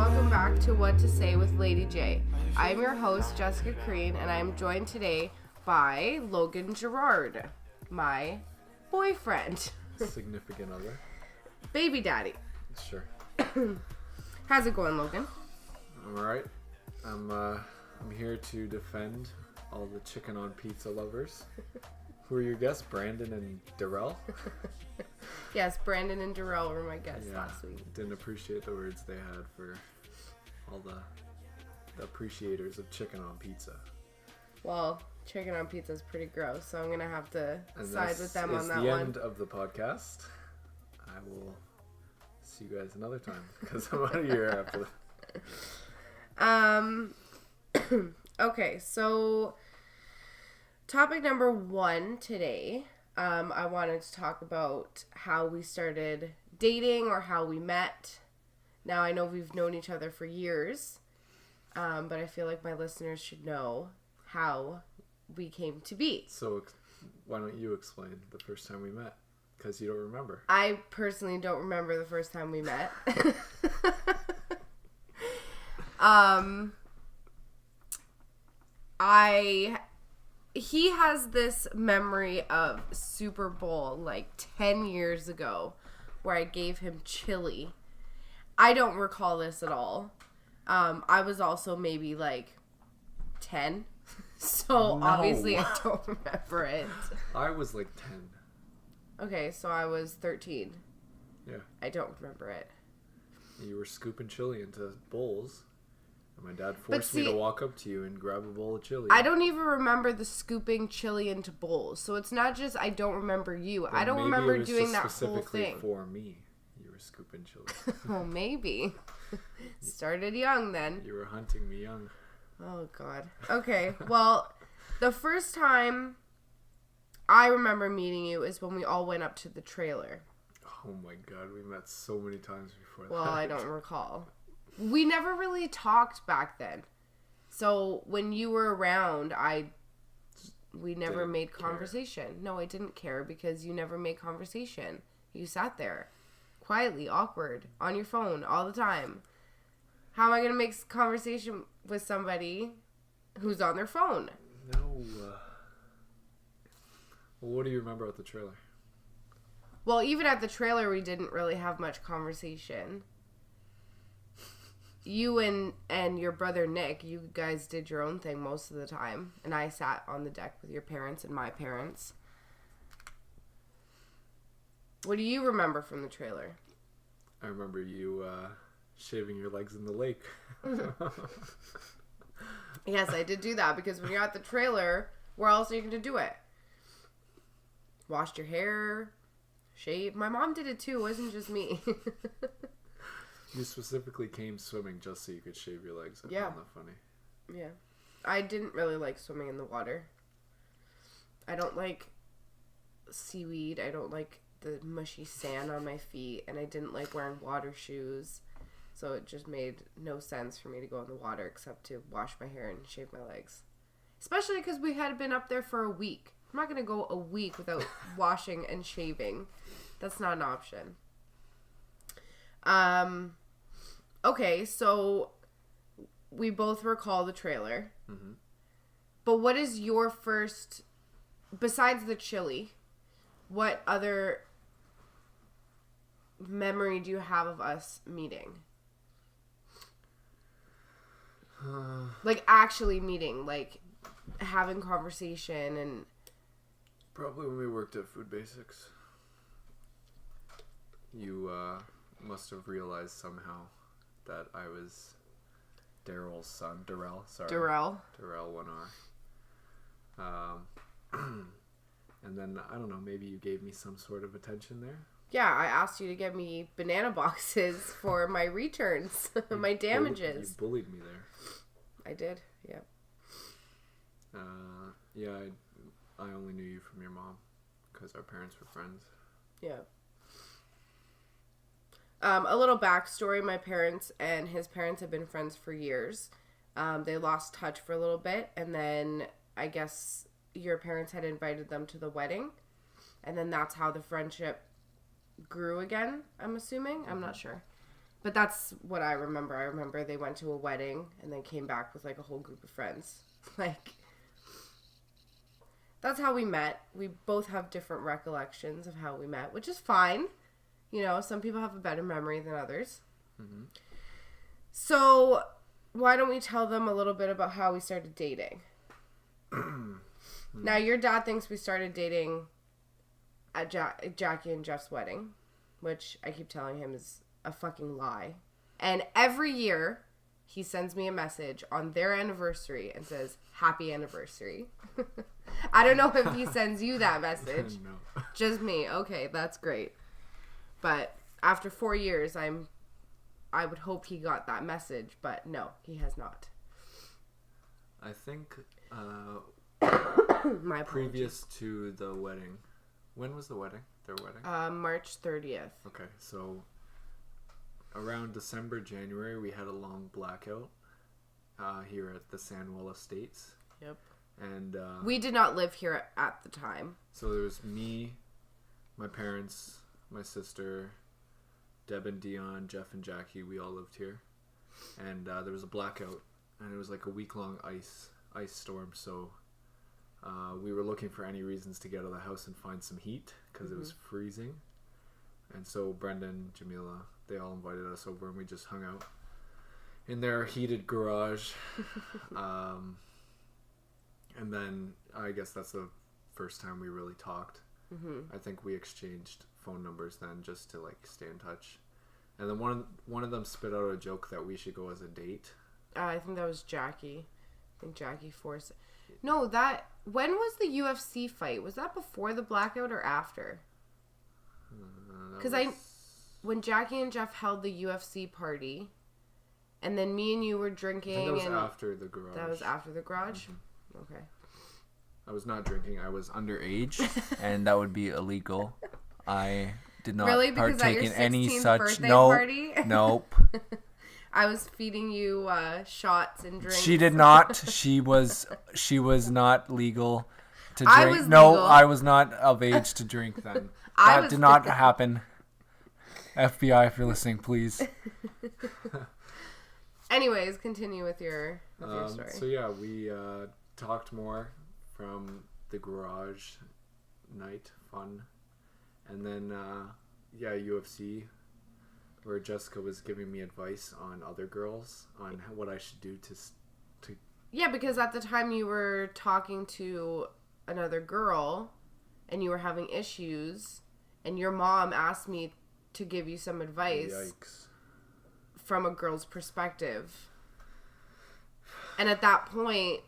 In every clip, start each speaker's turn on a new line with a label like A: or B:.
A: welcome back to What to Say with Lady J. I'm your host, Jessica Crean, and I'm joined today by Logan Gerrard, my boyfriend.
B: Significant other.
A: Baby daddy.
B: Sure.
A: How's it going, Logan?
B: I'm alright. I'm here to defend all the chicken on pizza lovers. Who are your guests? Brandon and Darrell?
A: Yes, Brandon and Darrell were my guests last week.
B: Didn't appreciate the words they had for all the appreciators of chicken on pizza.
A: Well, chicken on pizza is pretty gross, so I'm going to have to side with them on that
B: the
A: one.
B: end of the podcast. I will see you guys another time because I'm out of here after that.
A: Okay, so topic number 1 today, I wanted to talk about how we started dating or how we met. Now, I know we've known each other for years, but I feel like my listeners should know how we came to be.
B: So why don't you explain the first time we met? Because you don't remember.
A: I personally don't remember the first time we met. He has this memory of Super Bowl like 10 years ago where I gave him chili. I don't recall this at all. I was also maybe like 10. So obviously I don't remember it.
B: I was like 10.
A: Okay, so I was 13.
B: Yeah.
A: I don't remember it.
B: You were scooping chili into bowls. And my dad forced me to walk up to you and grab a bowl of chili.
A: I don't even remember the scooping chili into bowls. So it's not just I don't remember you.
B: But
A: I don't remember doing that whole
B: specifically
A: thing.
B: For me, you were scooping chili.
A: Oh, maybe. Started young then.
B: You were hunting me young.
A: Oh, God. Okay, well, the first time I remember meeting you is when we all went up to the trailer.
B: Oh, my God. We met so many times before that.
A: Well, I don't recall. We never really talked back then. So when you were around, we never made conversation. No, I didn't care because you never made conversation. You sat there quietly, awkward, on your phone all the time. How am I going to make conversation with somebody who's on their phone?
B: No. Well, what do you remember about the trailer?
A: Well, even at the trailer, we didn't really have much conversation. You and your brother Nick, you guys did your own thing most of the time. And I sat on the deck with your parents and my parents. What do you remember from the trailer?
B: I remember you shaving your legs in the lake.
A: Yes, I did do that because when you're at the trailer, where else are you going to do it? Washed your hair, shaved. My mom did it too. It wasn't just me.
B: You specifically came swimming just so you could shave your legs. I found that funny.
A: Yeah. I didn't really like swimming in the water. I don't like seaweed. I don't like the mushy sand on my feet. And I didn't like wearing water shoes. So it just made no sense for me to go in the water except to wash my hair and shave my legs. Especially because we had been up there for a week. I'm not going to go a week without washing and shaving. That's not an option. Okay, so we both recall the trailer. Mm-hmm. But what is your first, besides the chili, what other memory do you have of us meeting? Like actually meeting, like having conversation and...
B: Probably when we worked at Food Basics. You must have realized somehow that I was Darrell's son. Darrell. 1R. And then, I don't know, maybe you gave me some sort of attention there?
A: Yeah, I asked you to get me banana boxes for my returns, my damages.
B: You bullied me there.
A: I did, yeah.
B: Yeah, I only knew you from your mom because our parents were friends.
A: Yeah. A little backstory, my parents and his parents have been friends for years. They lost touch for a little bit, and then I guess your parents had invited them to the wedding, and then that's how the friendship grew again, I'm assuming. I'm not sure. But that's what I remember. I remember they went to a wedding and then came back with like a whole group of friends. Like, that's how we met. We both have different recollections of how we met, which is fine. You know, some people have a better memory than others. Mm-hmm. So, why don't we tell them a little bit about how we started dating? Now, your dad thinks we started dating at Jackie and Jeff's wedding, which I keep telling him is a fucking lie. And every year, he sends me a message on their anniversary and says, "Happy anniversary." I don't know if he sends you that message.
B: No.
A: Just me. Okay, that's great. But after 4 years, I would hope he got that message, but no, he has not.
B: I think
A: My
B: previous to the wedding. When was the wedding? Their wedding?
A: March 30th.
B: Okay, so around December, January, we had a long blackout here at the Sandwell Estates.
A: Yep.
B: And
A: we did not live here at the time.
B: So there was me, my parents, my sister, Deb and Dion, Jeff and Jackie. We all lived here, and there was a blackout, and it was like a week-long ice storm. So we were looking for any reasons to get out of the house and find some heat because it was freezing. And so Brendan, Jamila, they all invited us over, and we just hung out in their heated garage. And then I guess that's the first time we really talked. I think we exchanged phone numbers then just to like stay in touch. And then one of them spit out a joke that we should go as a date. I
A: think that was Jackie. I think Jackie forced it. No, when was the UFC fight? Was that before the blackout or after? Because when Jackie and Jeff held the UFC party, and then me and you were drinking.
B: I think that was after the garage.
A: That was after the garage? Okay.
B: I was not drinking. I was underage, and that would be illegal. I did not partake in any such. Nope.
A: I was feeding you shots and drinks.
B: She did not. She was not legal to drink.
A: I was legal.
B: No, I was not of age to drink then. That did not happen. FBI, if you're listening, please.
A: Anyways, continue with your story.
B: So yeah, we talked more from the garage night fun, and then UFC, where Jessica was giving me advice on other girls on what I should do to.
A: Yeah, because at the time you were talking to another girl, and you were having issues, and your mom asked me to give you some advice.
B: Yikes.
A: From a girl's perspective. And at that point,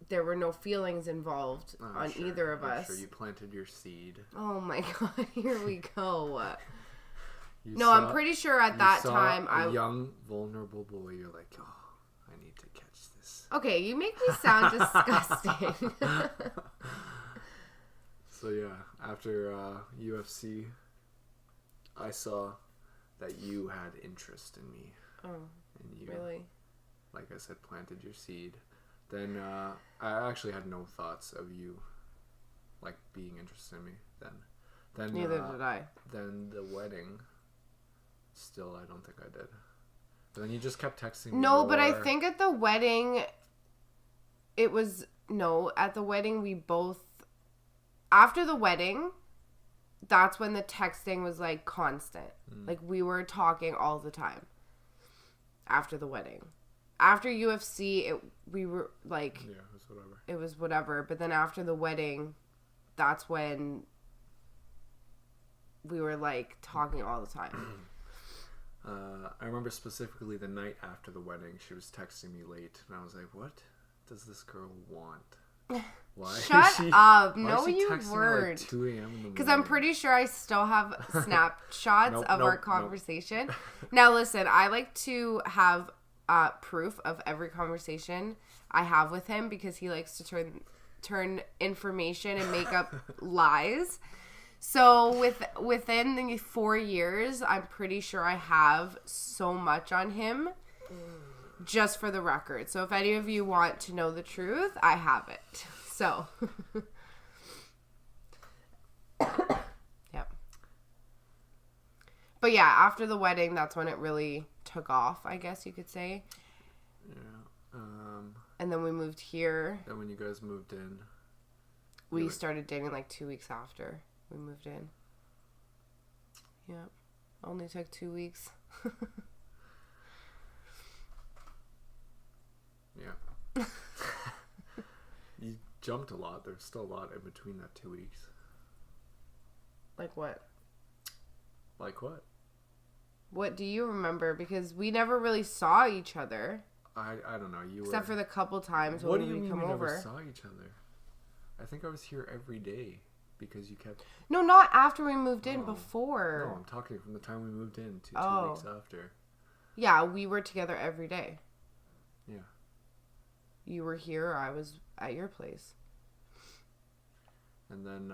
A: there were no feelings involved on either of us.
B: Sure, you planted your seed.
A: Oh my god, here we go. I'm pretty sure at that time
B: a young, vulnerable boy. You're like, oh, I need to catch this.
A: Okay, you make me sound disgusting.
B: So yeah, after UFC, I saw that you had interest in me.
A: Oh,
B: and you,
A: really?
B: Like I said, planted your seed. Then I actually had no thoughts of you, like, being interested in me then.
A: Neither did I.
B: Then the wedding, still, I don't think I did. But then you just kept texting me.
A: No, but I think at the wedding, at the wedding we both, after the wedding, that's when the texting was, like, constant. Like, we were talking all the time after the wedding. After UFC, we were, like...
B: Yeah, it was whatever.
A: It was whatever. But then after the wedding, that's when we were, like, talking all the time.
B: I remember specifically the night after the wedding, she was texting me late. And I was like, what does this girl want? Why?
A: Shut up. No, you
B: Like
A: weren't.
B: 2 a.m. in the morning?
A: Because I'm pretty sure I still have snapshots of our conversation. Now, listen, I like to have proof of every conversation I have with him because he likes to turn information and make up lies. So within the 4 years, I'm pretty sure I have so much on him. Just for the record. So if any of you want to know the truth, I have it. So. Yep. But yeah, after the wedding, that's when it really took off, I guess you could say.
B: Yeah.
A: And then we moved here.
B: And when you guys moved in,
A: We started dating like 2 weeks after we moved in. Yeah. Only took 2 weeks.
B: Yeah. You jumped a lot. There's still a lot in between that 2 weeks.
A: Like what?
B: Like what?
A: What do you remember? Because we never really saw each other.
B: I don't know.
A: Except for the couple times
B: what
A: when
B: do you
A: we
B: mean
A: come
B: we
A: over.
B: never saw each other? I think I was here every day because you kept...
A: No, not after we moved in, before.
B: No, I'm talking from the time we moved in to 2 weeks after.
A: Yeah, we were together every day.
B: Yeah.
A: You were here, or I was at your place.
B: And then,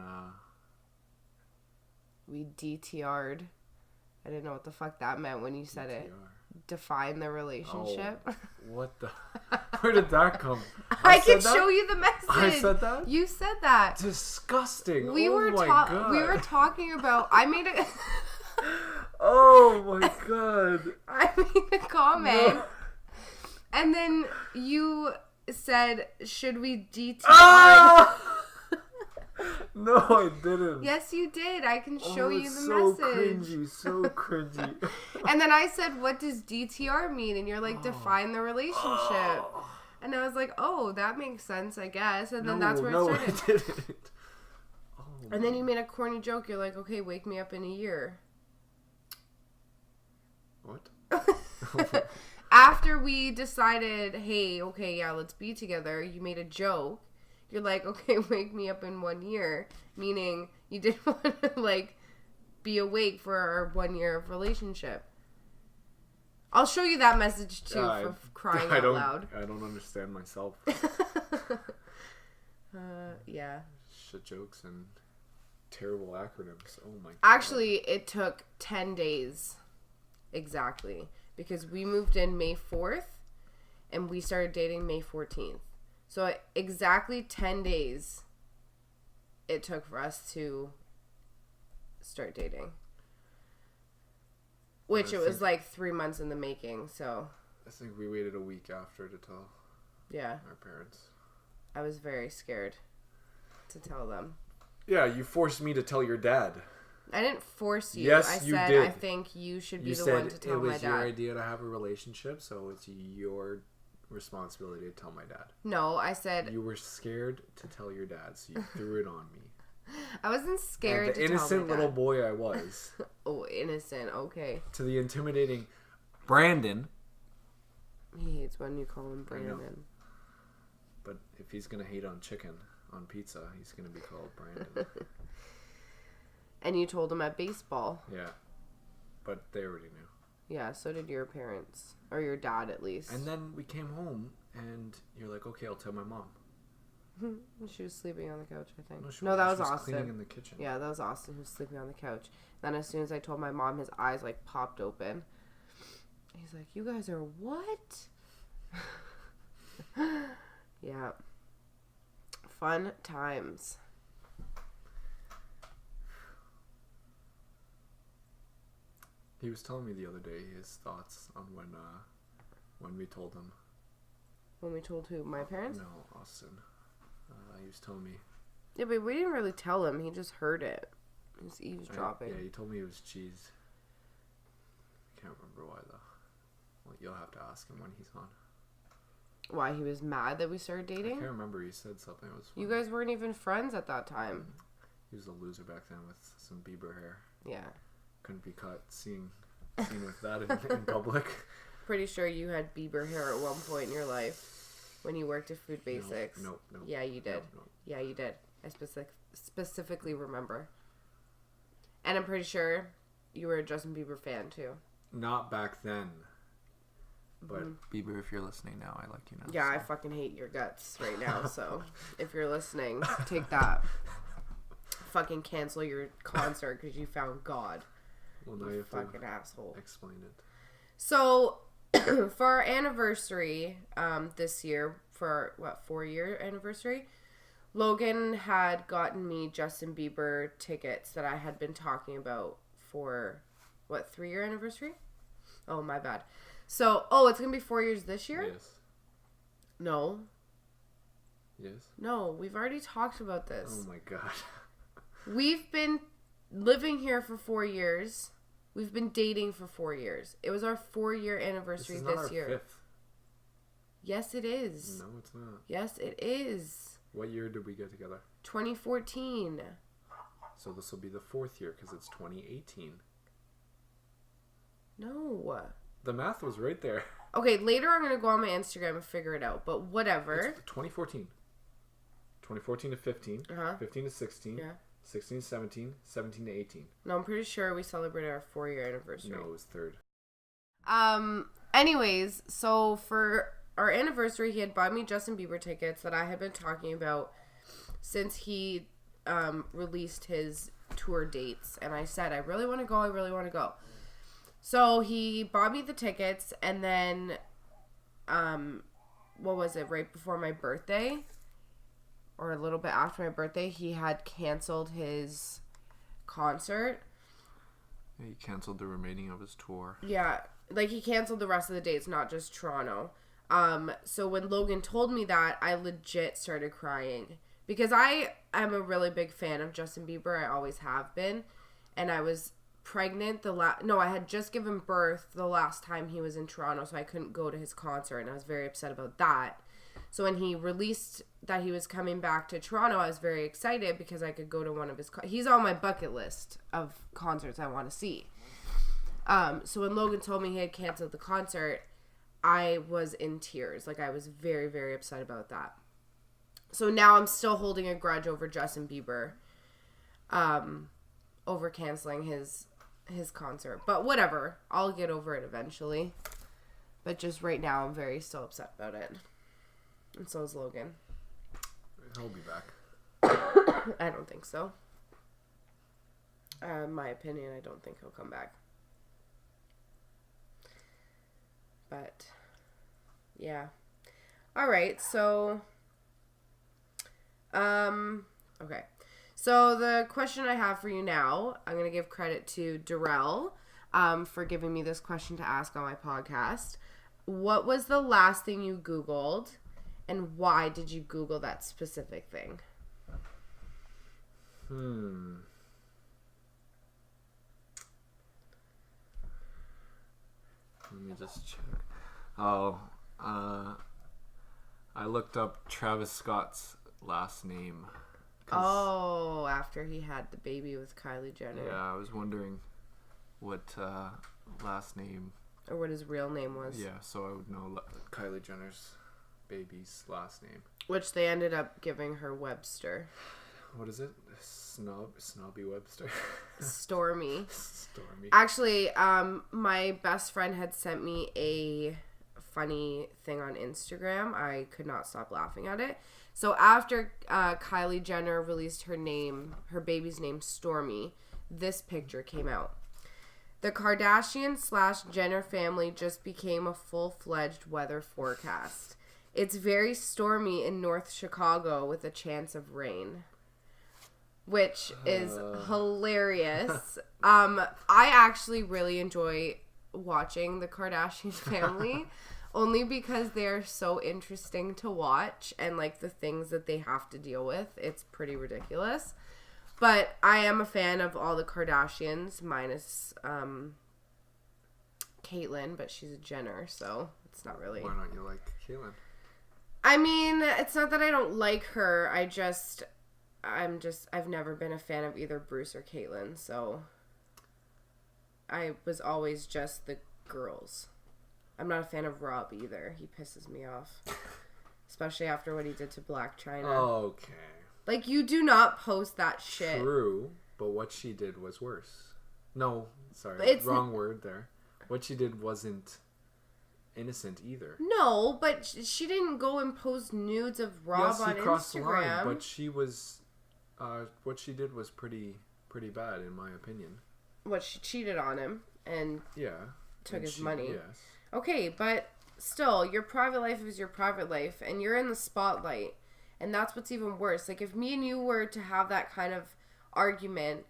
A: we DTR'd. I didn't know what the fuck that meant when you said
B: DTR.
A: it. Define the relationship.
B: Oh, what the... Where did that come?
A: I can show you the message.
B: I said that?
A: You said that.
B: Disgusting.
A: We were
B: God.
A: We were talking about... I made a...
B: Oh my God.
A: I made a comment.
B: No.
A: And then you said, should we DTR?
B: Ah! No, I didn't.
A: Yes, you did. I can show you the
B: so
A: message.
B: So cringy.
A: And then I said, what does DTR mean? And you're like, define the relationship.
B: Oh.
A: And I was like, oh, that makes sense, I guess. And then that's where it started.
B: No, I didn't. Oh,
A: and then you made a corny joke. You're like, okay, wake me up in a year.
B: What?
A: After we decided, hey, okay, yeah, let's be together, you made a joke. You're like, okay, wake me up in 1 year. Meaning you didn't want to, like, be awake for our 1 year of relationship. I'll show you that message, too, for crying out loud.
B: I don't understand myself.
A: Yeah.
B: Shit jokes and terrible acronyms. Oh, my God.
A: Actually, it took 10 days. Exactly. Because we moved in May 4th, and we started dating May 14th. So exactly 10 days it took for us to start dating. Which it was like 3 months in the making, so...
B: I think we waited a week after to tell our parents.
A: I was very scared to tell them.
B: Yeah, you forced me to tell your dad.
A: I didn't force you.
B: Yes,
A: I
B: you
A: said,
B: did.
A: I think you should be the one to tell my dad.
B: You said it was your idea to have a relationship, so it's your responsibility to tell my dad.
A: No, I said...
B: You were scared to tell your dad, so you threw it on me.
A: I wasn't scared
B: and
A: to tell my dad.
B: the innocent little boy I was.
A: Oh, innocent. Okay.
B: To the intimidating Brandon.
A: He hates when you call him Brandon.
B: But if he's going to hate on chicken on pizza, he's going to be called Brandon.
A: And you told him at baseball.
B: Yeah. But they already knew.
A: Yeah, so did your parents. Or your dad, at least.
B: And then we came home, and you're like, okay, I'll tell my mom.
A: She was sleeping on the couch, I think.
B: No,
A: that was
B: Austin.
A: Austin.
B: Cleaning in the kitchen.
A: Yeah, that was Austin who was sleeping on the couch. Then as soon as I told my mom, his eyes, like, popped open. He's like, you guys are what? Yeah. Fun times.
B: He was telling me the other day his thoughts on when we told him.
A: When we told who? My parents?
B: No, Austin. He was telling me.
A: Yeah, but we didn't really tell him. He just heard it. He was eavesdropping.
B: Yeah, he told me it was cheese. Can't remember why though. Well, you'll have to ask him when he's on.
A: Why, he was mad that we started dating?
B: I can't remember. He said something. It was funny.
A: You guys weren't even friends at that time.
B: He was a loser back then with some Bieber hair.
A: Yeah.
B: Couldn't be caught seen with that in public.
A: Pretty sure you had Bieber hair at one point in your life when you worked at Food Basics.
B: No.
A: Yeah, you did.
B: No.
A: Yeah, you did. I specifically remember. And I'm pretty sure you were a Justin Bieber fan too.
B: Not back then. But Bieber, if you're listening now, I like you now.
A: Yeah, so. I fucking hate your guts right now. So if you're listening, take that. Fucking cancel your concert because you found God.
B: Well, now you have
A: fucking asshole.
B: Explain it.
A: So for our anniversary this year, for our 4-year anniversary, Logan had gotten me Justin Bieber tickets that I had been talking about for 3-year anniversary? Oh, my bad. So, it's going to be 4 years this year?
B: Yes.
A: No.
B: Yes.
A: No, we've already talked about this.
B: Oh my god.
A: We've been living here for 4 years. We've been dating for 4 years. It was our 4-year anniversary this year.
B: 5th.
A: Yes, it is.
B: No, it's not.
A: Yes, it is.
B: What year did we get together?
A: 2014.
B: So this will be the 4th year because it's 2018.
A: No.
B: The math was right there.
A: Okay, later I'm going to go on my Instagram and figure it out, but whatever.
B: It's 2014. 2014 to 15. 15 to 16.
A: Yeah.
B: 16 to 17. 17 to 18.
A: No, I'm pretty sure we celebrated our 4-year anniversary.
B: No, it was 3rd.
A: Anyways, so for our anniversary, he had bought me Justin Bieber tickets that I had been talking about since he released his tour dates. And I said, I really want to go. So he bought me the tickets, and then, what was it, right before my birthday? Or a little bit after my birthday, he had canceled his concert.
B: Yeah, he canceled the remaining of his tour.
A: Yeah, like he canceled the rest of the dates, not just Toronto. So when Logan told me that, I legit started crying. Because I am a really big fan of Justin Bieber. I always have been. And I was pregnant I had just given birth the last time he was in Toronto, so I couldn't go to his concert, and I was very upset about that. So when he released that he was coming back to Toronto, I was very excited because I could go to one of his he's on my bucket list of concerts I want to see. So when Logan told me he had canceled the concert, I was in tears. Like, I was very, very upset about that. So now I'm still holding a grudge over Justin Bieber, over canceling his concert. But whatever. I'll get over it eventually. But just right now, I'm very still upset about it. And so is Logan.
B: He'll be back.
A: I don't think so. In my opinion, I don't think he'll come back. But, yeah. Alright, so... okay. So the question I have for you now, I'm going to give credit to Darrell for giving me this question to ask on my podcast. What was the last thing you Googled, and why did you Google that specific thing?
B: Let me just check. I looked up Travis Scott's last name.
A: Oh, after he had the baby with Kylie Jenner.
B: Yeah, I was wondering what last name.
A: Or what his real name was.
B: Yeah, so I would know Kylie Jenner's baby's last name.
A: Which they ended up giving her Webster.
B: What is it? Snobby Webster?
A: Stormy.
B: Stormy.
A: Actually, my best friend had sent me a funny thing on Instagram. I could not stop laughing at it. So after Kylie Jenner released her baby's name Stormy, this picture came out. The Kardashian/Jenner family just became a full-fledged weather forecast. It's very stormy in North Chicago with a chance of rain. Which is hilarious. I actually really enjoy watching the Kardashian family. Only because they're so interesting to watch, and like the things that they have to deal with, it's pretty ridiculous. But I am a fan of all the Kardashians, minus Caitlyn, but she's a Jenner, so it's not really.
B: Why don't you like Caitlyn?
A: I mean, it's not that I don't like her. I've never been a fan of either Bruce or Caitlyn, so I was always just the girls. I'm not a fan of Rob either. He pisses me off. Especially after what he did to Black China.
B: Okay.
A: Like, you do not post that shit.
B: True, but what she did was worse. No, sorry. Wrong word there. What she did wasn't innocent either.
A: No, but she didn't go and post nudes of Rob on
B: crossed
A: Instagram.
B: The line, but she was... what she did was pretty bad, in my opinion.
A: What, she cheated on him and took his money.
B: Yes.
A: Okay, but still, your private life is your private life, and you're in the spotlight, and that's what's even worse. Like, if me and you were to have that kind of argument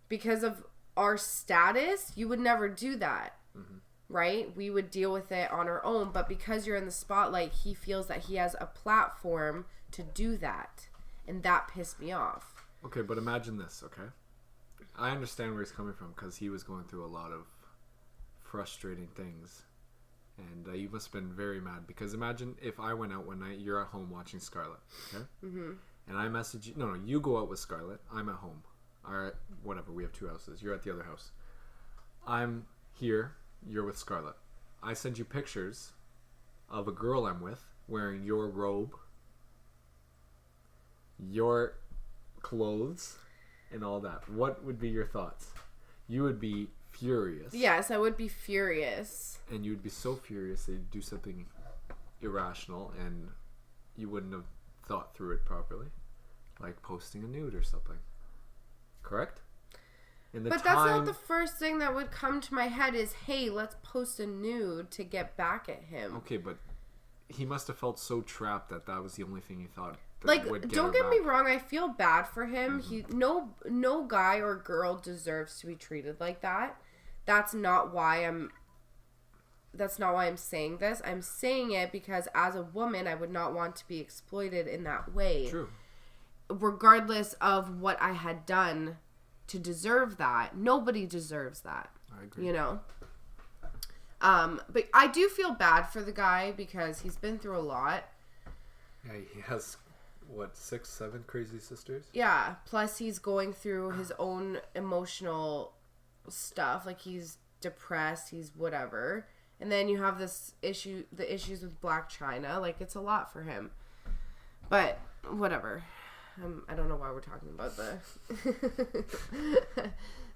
A: because of our status, you would never do that. Mm-hmm. right? We would deal with it on our own, but because you're in the spotlight, he feels that he has a platform to do that, and that pissed me off.
B: Okay, but imagine this, okay? I understand where he's coming from because he was going through a lot of frustrating things, and you must have been very mad because imagine if I went out one night, you're at home watching Scarlett, okay? Mm-hmm. And I message you. No, you go out with Scarlett. I'm at home. All right, whatever. We have 2 houses. You're at the other house. I'm here. You're with Scarlett. I send you pictures of a girl I'm with wearing your robe, your clothes, and all that. What would be your thoughts? You would be furious.
A: Yes, I would be furious.
B: And you would be so furious that you'd do something irrational and you wouldn't have thought through it properly. Like posting a nude or something. Correct?
A: But that's not the first thing that would come to my head is, hey, let's post a nude to get back at him.
B: Okay, but he must have felt so trapped that that was the only thing he thought that
A: like,
B: would get
A: don't
B: her
A: get
B: back.
A: me wrong, I feel bad for him.
B: Mm-hmm.
A: No guy or girl deserves to be treated like that. That's not why I'm saying this. I'm saying it because as a woman, I would not want to be exploited in that way.
B: True.
A: Regardless of what I had done to deserve that. Nobody deserves that.
B: I agree.
A: You know? But I do feel bad for the guy because he's been through a lot.
B: Yeah, he has, 6, 7 crazy sisters?
A: Yeah. Plus he's going through his own emotional stuff. Like he's depressed. He's whatever. And then you have the issues with Black China. Like it's a lot for him. But whatever. I don't know why we're talking about the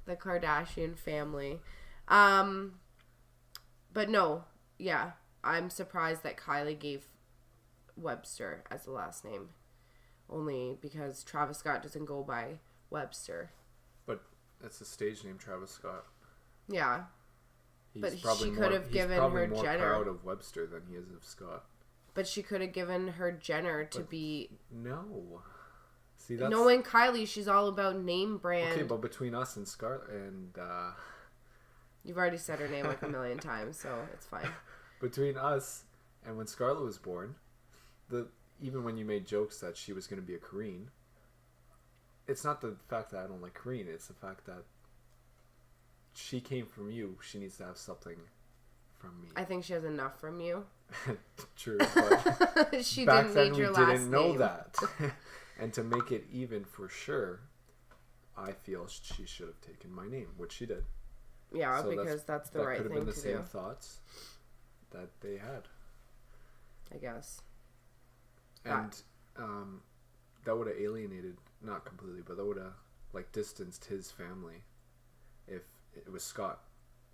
A: the Kardashian family. But no, yeah. I'm surprised that Kylie gave Webster as the last name. Only because Travis Scott doesn't go by Webster.
B: But that's a stage name, Travis Scott.
A: Yeah.
B: He's
A: she could have given her
B: more
A: Jenner.
B: proud of Webster than he is of Scott.
A: But she could have given her Jenner to be...
B: No. See, that's...
A: Knowing Kylie, she's all about name brand.
B: Okay, but between us and Scarlett and...
A: You've already said her name like a million times, so it's fine.
B: Between us and when Scarlett was born, even when you made jokes that she was going to be a Korean, it's not the fact that I don't like Korean, it's the fact that she came from you. She needs to have something from me.
A: I think she has enough from you.
B: True, but
A: she
B: back
A: didn't
B: then
A: need your
B: we
A: last
B: didn't know
A: name.
B: that. And to make it even for sure, I feel she should have taken my name, which she did.
A: Yeah, so because that's the right thing to do. That could have been the same
B: thoughts that they had.
A: I guess.
B: And that would have alienated, not completely, but that would have distanced his family if it was Scott.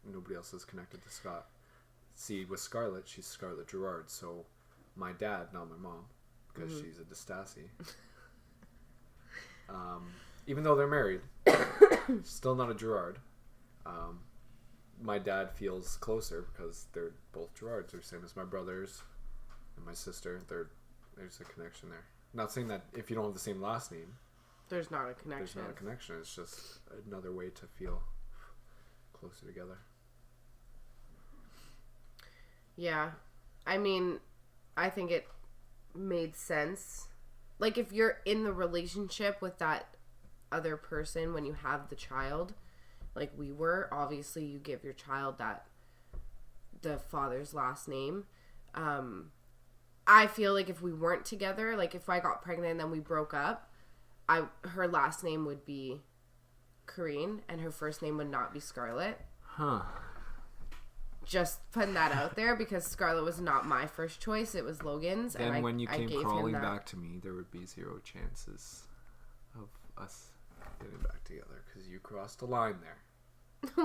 B: Nobody else is connected to Scott. See, with Scarlett, she's Scarlett Gerrard, so my dad, not my mom, because she's a DeStassi. Even though they're married, still not a Gerrard. My dad feels closer because they're both Gerrards. They're the same as my brothers and my sister. There's a connection there. Not saying that if you don't have the same last name,
A: there's not a connection.
B: There's not a connection. It's just another way to feel closer together.
A: Yeah. I mean, I think it made sense. Like, if you're in the relationship with that other person when you have the child, like we were, obviously you give your child the father's last name. I feel like if we weren't together, like if I got pregnant and then we broke up, her last name would be Corinne and her first name would not be Scarlett.
B: Huh.
A: Just putting that out there because Scarlett was not my first choice. It was Logan's.
B: And when you came crawling back to me, there would be 0 chances of us getting back together because you crossed a line there.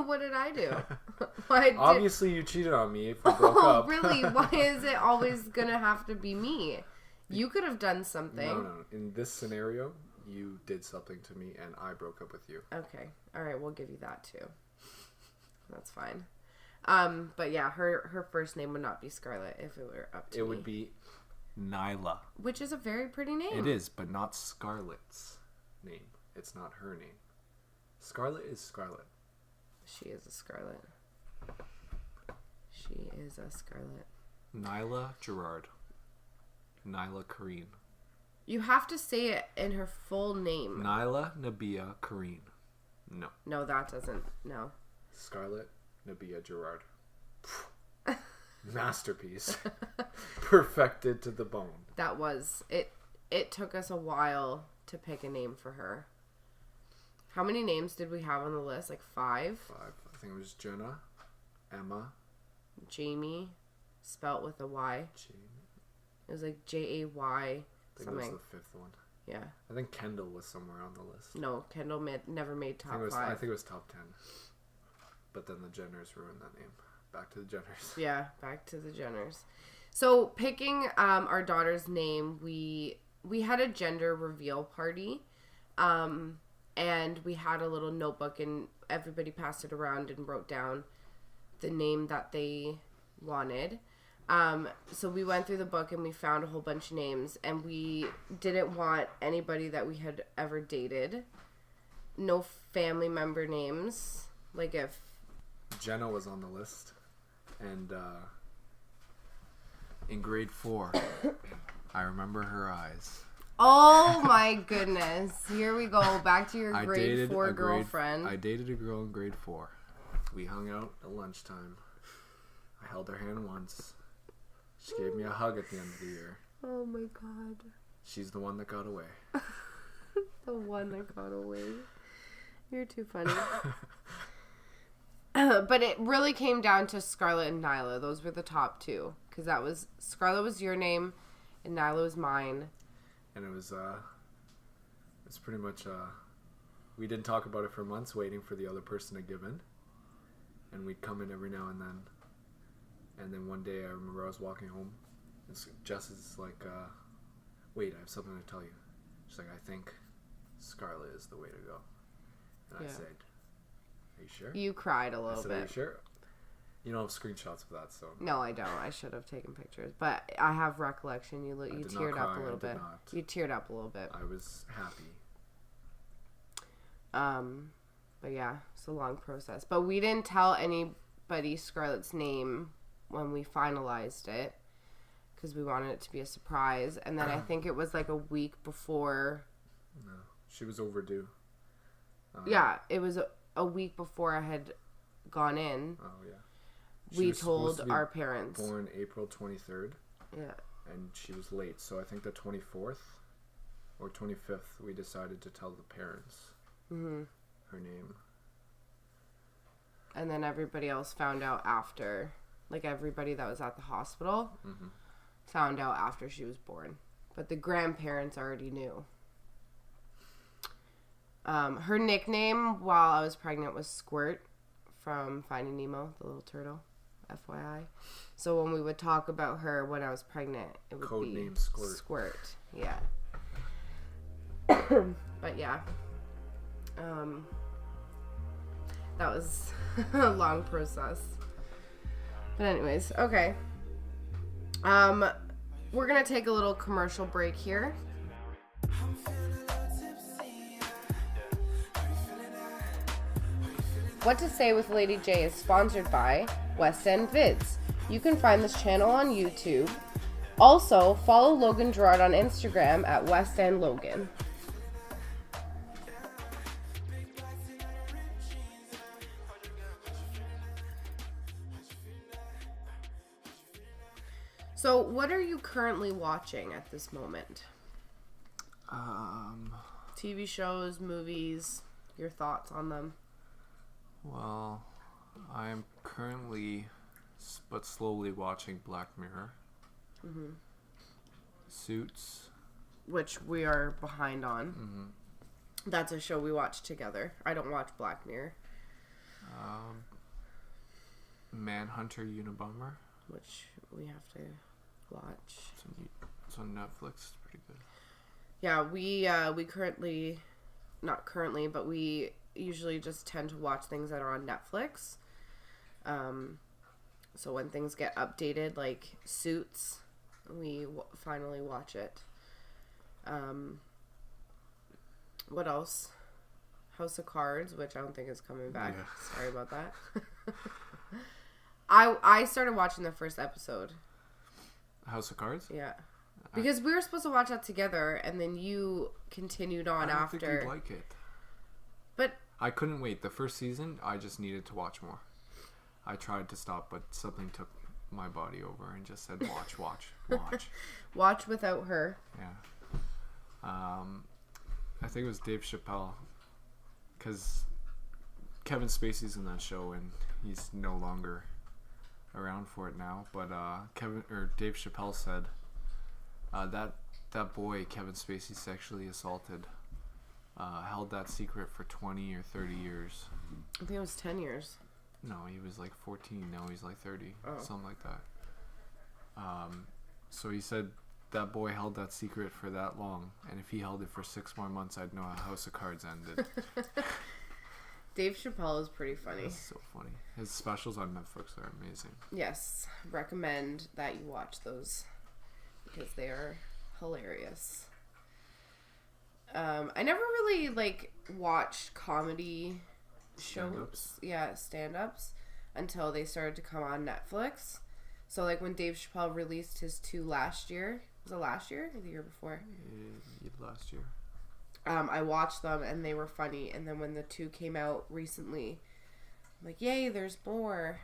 A: What did I do?
B: Obviously, you cheated on me if we broke up.
A: Oh, really? Why is it always going to have to be me? You could have done something.
B: No. In this scenario, you did something to me and I broke up with you.
A: Okay. All right. We'll give you that too. That's fine. But yeah, her first name would not be Scarlett if it were up to me.
B: It would be Nyla.
A: Which is a very pretty name.
B: It is, but not Scarlett's name. It's not her name. Scarlett is Scarlett.
A: She is a Scarlett. She is a Scarlett.
B: Nyla Gerrard. Nyla Kareen.
A: You have to say it in her full name.
B: Nyla Nabia Kareen. No.
A: No, that doesn't. No.
B: Scarlett Nabia Gerrard. Masterpiece. Perfected to the bone.
A: That was it. It took us a while to pick a name for her. How many names did we have on the list? Like 5?
B: 5. I think it was Jenna, Emma,
A: Jamie, spelt with a Y.
B: Jamie.
A: It was like Jay
B: I think
A: something.
B: it was the 5th one.
A: Yeah.
B: I think Kendall was somewhere on the list.
A: No, Kendall never made top 5.
B: I think it was top 10. But then the Jenners ruined that name. Back to the Jenners.
A: Yeah, back to the Jenners. So picking our daughter's name, we had a gender reveal party, and we had a little notebook, and everybody passed it around and wrote down the name that they wanted. So we went through the book and we found a whole bunch of names, and we didn't want anybody that we had ever dated. No family member names. Like if
B: Jenna was on the list, and in grade 4, I remember her eyes.
A: Oh my goodness. Here we go. Back to your grade 4 girlfriend.
B: I dated a girl in grade 4. We hung out at lunchtime. I held her hand once. She gave me a hug at the end of the year.
A: Oh my god.
B: She's the one that got away.
A: The one that got away. You're too funny. But it really came down to Scarlett and Nyla. Those were the top 2. Because that was... Scarlett was your name, and Nyla was mine.
B: And it was, it's pretty much, we didn't talk about it for months, waiting for the other person to give in. And we'd come in every now and then. And then one day I remember I was walking home, and Jess is like, wait, I have something to tell you. She's like, I think Scarlett is the way to go. And I said, are you sure?
A: You cried a little bit.
B: Are you sure? You don't have screenshots of that, so.
A: No, I don't. I should have taken pictures. But I have recollection. You teared up a little bit. You teared up a little bit.
B: I was happy.
A: But yeah, it's a long process. But we didn't tell anybody Scarlett's name when we finalized it, because we wanted it to be a surprise. And then I think it was like a week before.
B: No, she was overdue.
A: Yeah, it was a week before I had gone in.
B: Oh, yeah.
A: We told our parents.
B: Born April 23rd.
A: Yeah.
B: And she was late. So I think the 24th or 25th, we decided to tell the parents her name.
A: And then everybody else found out after. Like everybody that was at the hospital found out after she was born. But the grandparents already knew. Her nickname while I was pregnant was Squirt from Finding Nemo, the little turtle. FYI. So when we would talk about her when I was pregnant, it would be
B: Codename Squirt.
A: Squirt. Yeah. But yeah. That was a long process. But anyways, okay. We're gonna take a little commercial break here. What to Say with Lady J is sponsored by West End Vids. You can find this channel on YouTube. Also, follow Logan Gerrard on Instagram at West End Logan. So, what are you currently watching at this moment? TV shows, movies, your thoughts on them?
B: Well, I am currently, but slowly watching Black Mirror. Suits.
A: Which we are behind on. That's a show we watch together. I don't watch Black Mirror.
B: Manhunter Unabomber.
A: Which we have to watch.
B: It's on Netflix. It's pretty good.
A: Yeah, we currently, not currently, but we usually just tend to watch things that are on Netflix. So when things get updated, like Suits, we finally watch it. What else? House of Cards, which I don't think is coming back.
B: Yeah.
A: Sorry about that. I started watching the first episode.
B: House of Cards?
A: Yeah. Because we were supposed to watch that together, and then you continued on
B: I don't
A: after.
B: think you'd like it.
A: But
B: I couldn't wait. The first season, I just needed to watch more. I tried to stop, but something took my body over and just said, watch.
A: Watch without her.
B: Yeah. I think it was Dave Chappelle, because Kevin Spacey's in that show, and he's no longer around for it now. But Dave Chappelle said that boy Kevin Spacey sexually assaulted held that secret for 20 or 30 years.
A: I think it was 10 years.
B: No, he was like 14. Now he's like 30. Something like that. So he said that boy held that secret for that long, and if he held it for 6 more months, I'd know how House of Cards ended.
A: Dave Chappelle is pretty funny.
B: That's so funny. His specials on Netflix are amazing.
A: Yes, recommend that you watch those because they are hilarious. I never really watched comedy shows, stand-ups, until they started to come on Netflix. So when Dave Chappelle released his 2 last year, was it last year or the year before?
B: Last year.
A: I watched them and they were funny, and then when the 2 came out recently, I'm like, yay, there's more,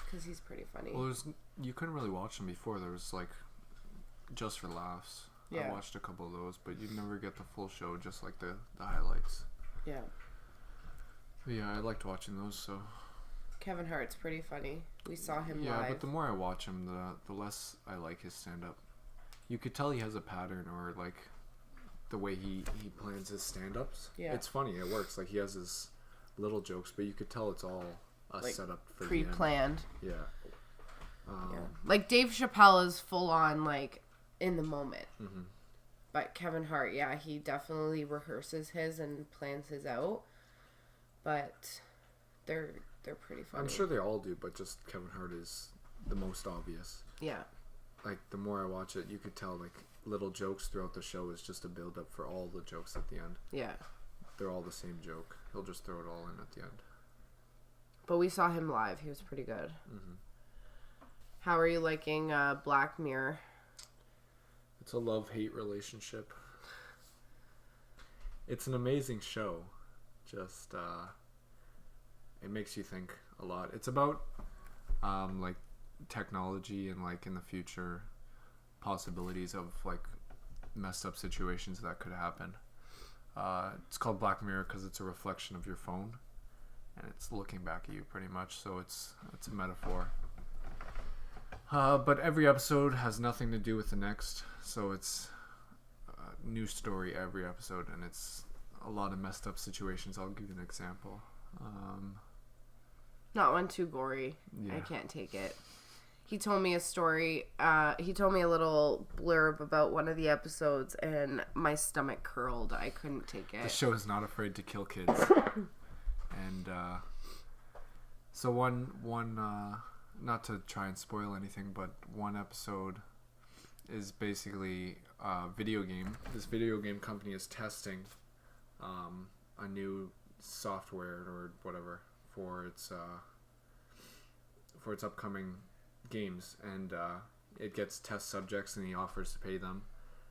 A: because he's pretty funny.
B: Well, you couldn't really watch them before. There was just for laughs. Yeah. I watched a couple of those, but you'd never get the full show, just the highlights.
A: Yeah.
B: But yeah, I liked watching those. So
A: Kevin Hart's pretty funny. We saw him live.
B: Yeah, but the more I watch him, the less I like his stand-up. You could tell he has a pattern, or the way he plans his stand-ups. Yeah. It's funny. It works. He has his little jokes, but you could tell it's all a setup for
A: pre-planned.
B: The end. Yeah.
A: Yeah. Dave Chappelle is full on in the moment.
B: Mm-hmm.
A: But Kevin Hart, yeah, he definitely rehearses his and plans his out. But they're pretty funny.
B: I'm sure they all do, but just Kevin Hart is the most obvious.
A: Yeah.
B: The more I watch it, you could tell little jokes throughout the show is just a build up for all the jokes at the end.
A: Yeah.
B: They're all the same joke. He'll just throw it all in at the end.
A: But we saw him live. He was pretty good.
B: Mm-hmm.
A: How are you liking Black Mirror?
B: It's a love-hate relationship. It's an amazing show. Just it makes you think a lot. It's about technology and in the future possibilities of messed up situations that could happen. It's called Black Mirror because it's a reflection of your phone, and it's looking back at you pretty much. So it's a metaphor. But every episode has nothing to do with the next, so it's a new story every episode, and it's a lot of messed up situations. I'll give you an example.
A: Not one too gory. Yeah. I can't take it. He told me a story. He told me a little blurb about one of the episodes, and my stomach curled. I couldn't take it.
B: The show is not afraid to kill kids. And so one not to try and spoil anything, but one episode is basically a video game. This video game company is testing a new software or whatever for its upcoming games, and it gets test subjects, and he offers to pay them.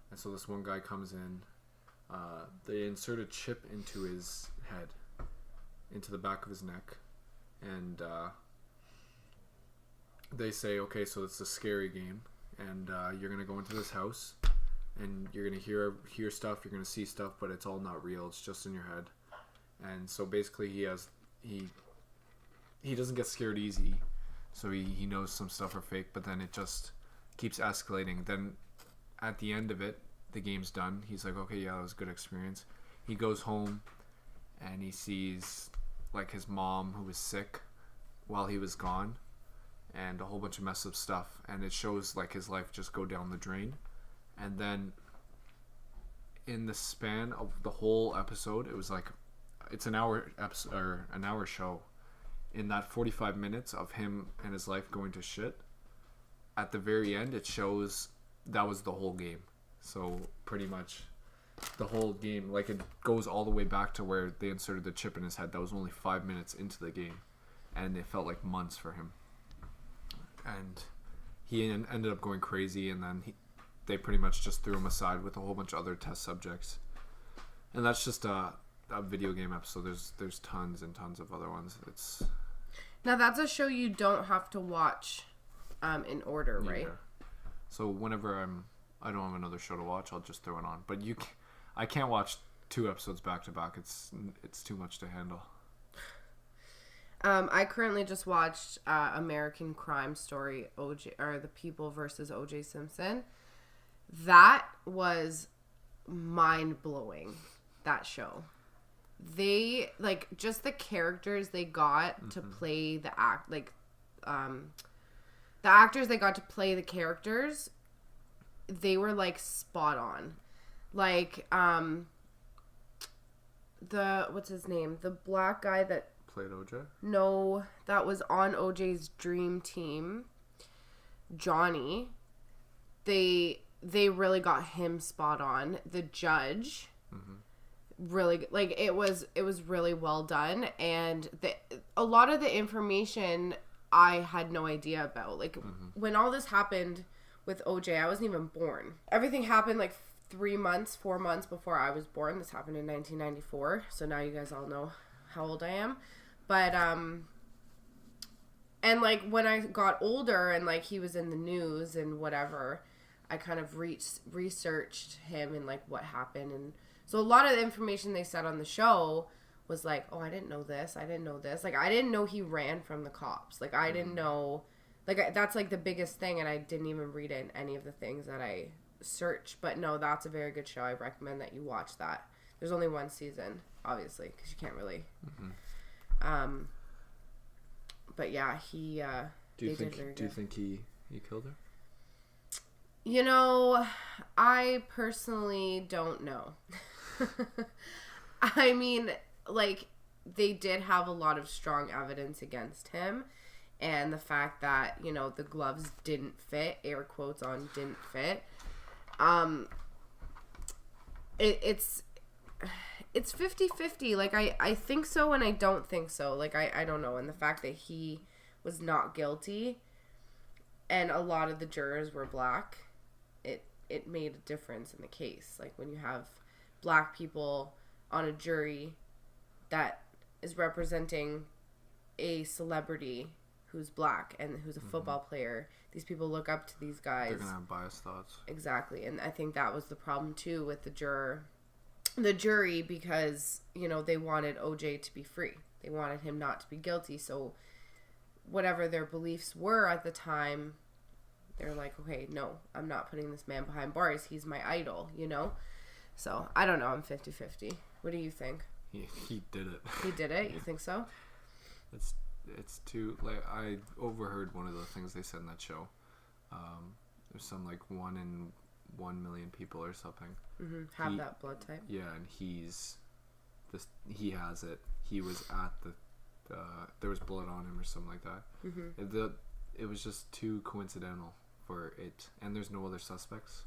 B: And so this one guy comes in. They insert a chip into his head, into the back of his neck, and they say, okay, so it's a scary game, and you're gonna go into this house, and you're gonna hear stuff, you're gonna see stuff, but it's all not real. It's just in your head. And so basically, he doesn't get scared easy, so he knows some stuff are fake, but then it just keeps escalating. Then at the end of it, the game's done. He's like, okay, yeah, that was a good experience. He goes home, and he sees his mom, who was sick while he was gone, and a whole bunch of messed up stuff, and it shows his life just go down the drain. And then in the span of the whole episode, it was it's an hour episode, or an hour show. In that 45 minutes of him and his life going to shit, at the very end it shows that was the whole game. So pretty much the whole game, it goes all the way back to where they inserted the chip in his head. That was only 5 minutes into the game, and it felt like months for him. and he ended up going crazy, and then they pretty much just threw him aside with a whole bunch of other test subjects. And that's just a video game episode. There's tons and tons of other ones.
A: Now that's a show you don't have to watch in order, right?
B: Yeah. So whenever I don't have another show to watch, I'll just throw it on. But I can't watch 2 episodes back to back. It's too much to handle.
A: I currently just watched American Crime Story, OJ, or The People versus OJ Simpson. That was mind-blowing, that show. They, like, just the characters they got to play the actors they got to play the characters, they were, like, spot on. Like, what's his name? The black guy that
B: played OJ?
A: No, that was on OJ's dream team. Johnny. They really got him spot on. The judge, really, like, it was really well done, and a lot of the information I had no idea about. Like, when all this happened with OJ, I wasn't even born. Everything happened like 4 months before I was born. This happened in 1994, so now you guys all know how old I am. But and like when I got older and like he was in the news and whatever, I kind of researched him and like what happened. And so a lot of the information they said on the show was like, oh, I didn't know this. Like, I didn't know he ran from the cops. Like, I didn't know, like, that's like the biggest thing. And I didn't even read it in any of the things that I searched. But no, that's a very good show. I recommend that you watch that. There's only 1 season, obviously, because you can't really. But yeah, he.
B: Do you think he killed her?
A: You know, I personally don't know. I mean, like, they did have a lot of strong evidence against him, and the fact that, you know, the gloves didn't fit, air quotes on didn't fit. It's 50-50. Like, I think so and I don't think so. Like, I don't know. And the fact that he was not guilty and a lot of the jurors were black, it made a difference in the case. Like, when you have black people on a jury that is representing a celebrity who's black and who's a football player, these people look up to these guys.
B: They're gonna have biased thoughts.
A: Exactly. And I think that was the problem too with the jury, because, you know, they wanted OJ to be free. They wanted him not to be guilty. So whatever their beliefs were at the time, they're like, okay, no, I'm not putting this man behind bars. He's my idol, you know? So, I don't know. I'm 50-50. What do you think?
B: He did it.
A: He did it? You think so?
B: It's too, like, I overheard one of the things they said in that show. There's some, like, 1 in 1 million people or something. Have that blood type? Yeah, and he has it. He was at there was blood on him or something like that. It was just too coincidental for it, and there's no other suspects.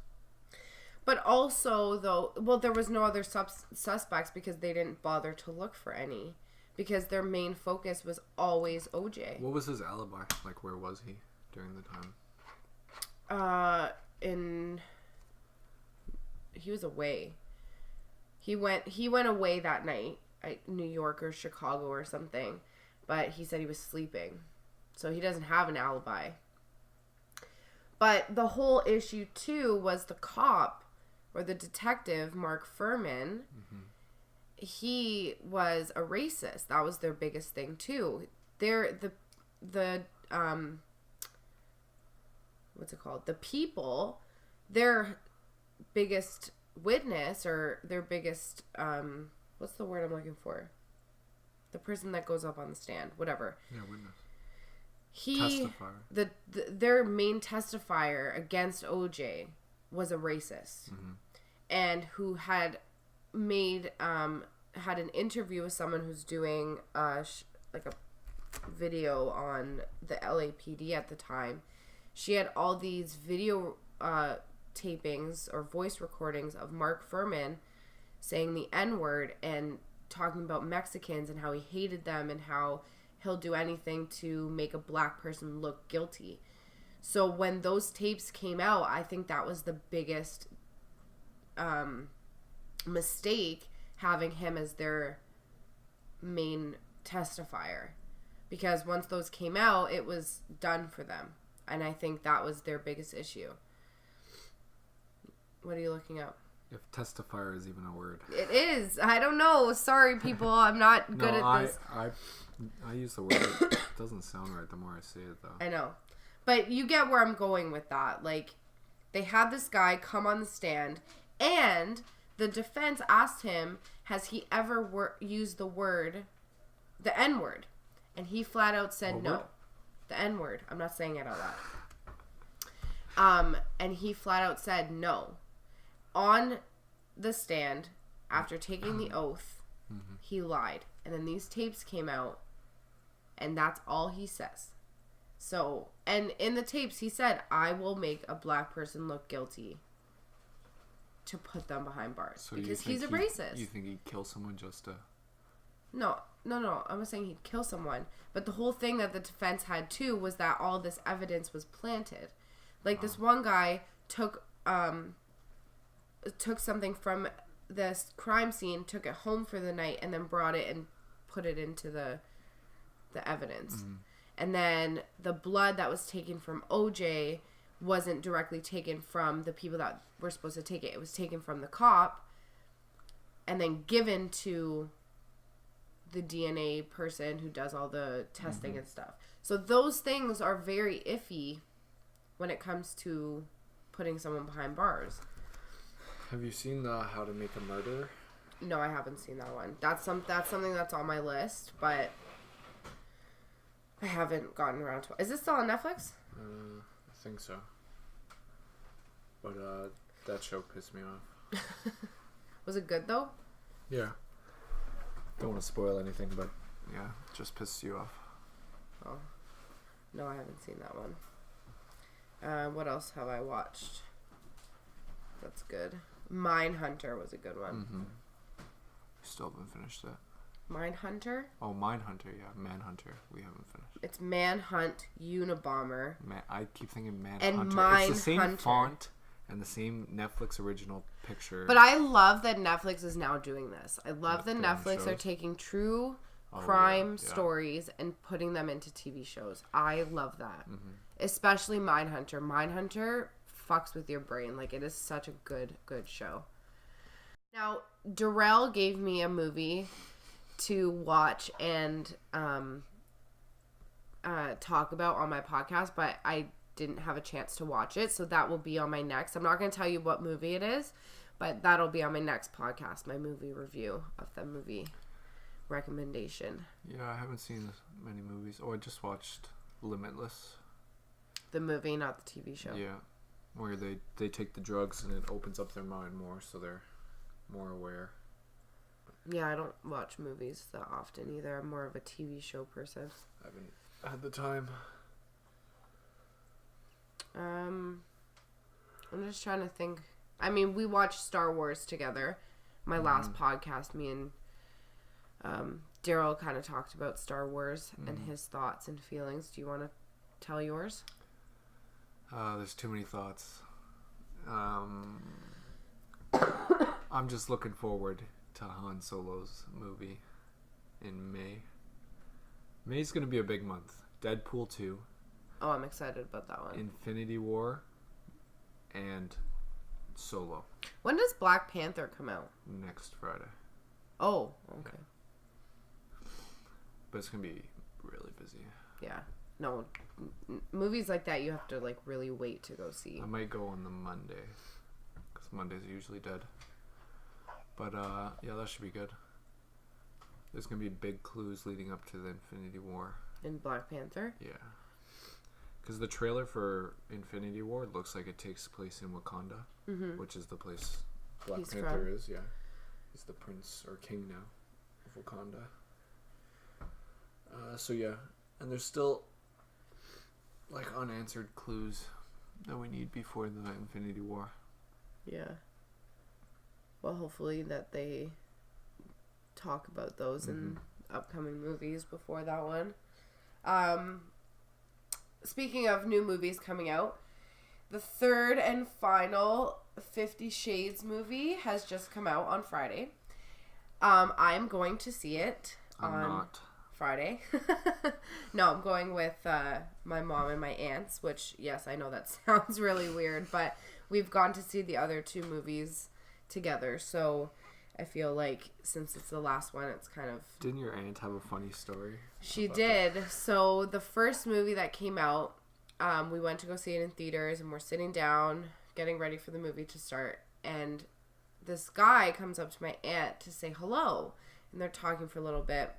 A: But also, though, well, there was no other suspects because they didn't bother to look for any, because their main focus was always OJ.
B: What was his alibi? Like, where was he during the time?
A: He was away. He went away that night at New York or Chicago or something, but he said he was sleeping, so he doesn't have an alibi. But the whole issue too was the cop, or the detective, Mark Furman. He was a racist. That was their biggest thing too. The what's it called? The people, their biggest witness, or their biggest what's the word I'm looking for? The person that goes up on the stand, whatever.
B: Yeah, witness.
A: Testifier. Their main testifier against OJ was a racist, and who had made had an interview with someone who's doing like a video on the LAPD at the time. She had all these video tapings or voice recordings of Mark Furman saying the N-word and talking about Mexicans and how he hated them and how he'll do anything to make a black person look guilty. So when those tapes came out, I think that was the biggest mistake, having him as their main testifier. Because once those came out, it was done for them. And I think that was their biggest issue. What are you looking up?
B: If testifier is even a word.
A: It is. I don't know. Sorry, people. I'm not good at this.
B: I use the word. It doesn't sound right the more I say it, though.
A: I know. But you get where I'm going with that. Like, they had this guy come on the stand, and the defense asked him, has he ever used the N-word? And he flat out said no. The N-word. I'm not saying it out loud. And he flat out said no. On the stand, after taking the oath, he lied. And then these tapes came out, and that's all he says. So, and in the tapes, he said, I will make a black person look guilty to put them behind bars. So because he's a racist.
B: You think he'd kill someone just to...
A: No. I'm not saying he'd kill someone. But the whole thing that the defense had, too, was that all this evidence was planted. Like, this one guy took something from this crime scene, took it home for the night, and then brought it and put it into the evidence. Mm-hmm. And then the blood that was taken from OJ wasn't directly taken from the people that were supposed to take it. It was taken from the cop and then given to the DNA person who does all the testing and stuff. So those things are very iffy when it comes to putting someone behind bars.
B: Have you seen the How to Make a Murderer?
A: No, I haven't seen that one. That's something that's on my list, but I haven't gotten around to it. Is this still on Netflix?
B: I think so. But that show pissed me off.
A: Was it good, though?
B: Yeah. Don't want to spoil anything, but yeah, it just pisses you off.
A: Oh. No, I haven't seen that one. What else have I watched? That's good. Mindhunter was a good one.
B: Mm-hmm. Still haven't finished that.
A: Mindhunter?
B: Oh, Mindhunter, yeah. Manhunter. We haven't finished.
A: It's Manhunt Unabomber.
B: I keep thinking Manhunter.
A: And Mindhunter.
B: It's the same font and the same Netflix original picture.
A: But I love that Netflix is now doing this. I love that Netflix are taking true crime stories and putting them into TV shows. I love that. Mm-hmm. Especially Mindhunter. Mindhunter fucks with your brain. Like, it is such a good show. Now, Darrell gave me a movie to watch and talk about on my podcast, but I didn't have a chance to watch it, so that will be on my next. I'm not going to tell you what movie it is, but that'll be on my next podcast, my movie review of the movie recommendation.
B: Yeah, I haven't seen many movies. Oh, I just watched Limitless.
A: The movie, not the TV show.
B: Yeah, where they take the drugs and it opens up their mind more, so they're more aware.
A: Yeah, I don't watch movies that often either. I'm more of a TV show person.
B: I haven't had the time.
A: I'm just trying to think. I mean, we watched Star Wars together. My last podcast, me and Daryl kind of talked about Star Wars and his thoughts and feelings. Do you want to tell yours?
B: There's too many thoughts. I'm just looking forward to Han Solo's movie in May. May's going to be a big month. Deadpool 2.
A: Oh, I'm excited about that one.
B: Infinity War and Solo.
A: When does Black Panther come out?
B: Next Friday.
A: Oh, okay.
B: Yeah. But it's going to be really busy.
A: Yeah. No, movies like that you have to like really wait to go see.
B: I might go on the Monday because Mondays are usually dead. But yeah, that should be good. There's gonna be big clues leading up to the Infinity War.
A: In Black Panther?
B: Yeah. Because the trailer for Infinity War looks like it takes place in Wakanda, which is the place Black Panther is. Yeah, he's the prince or king now of Wakanda. So yeah, and there's still like unanswered clues that we need before the Infinity War.
A: Yeah. Well, hopefully that they talk about those in upcoming movies before that one. speaking of new movies coming out, the third and final 50 Shades movie has just come out on Friday. I'm going to see it on Friday. No, I'm going with my mom and my aunts, which, yes, I know that sounds really weird, but we've gone to see the other two movies together, so I feel like since it's the last one, it's kind of...
B: Didn't your aunt have a funny story?
A: She did. That? So the first movie that came out, we went to go see it in theaters, and we're sitting down, getting ready for the movie to start, and this guy comes up to my aunt to say hello, and they're talking for a little bit.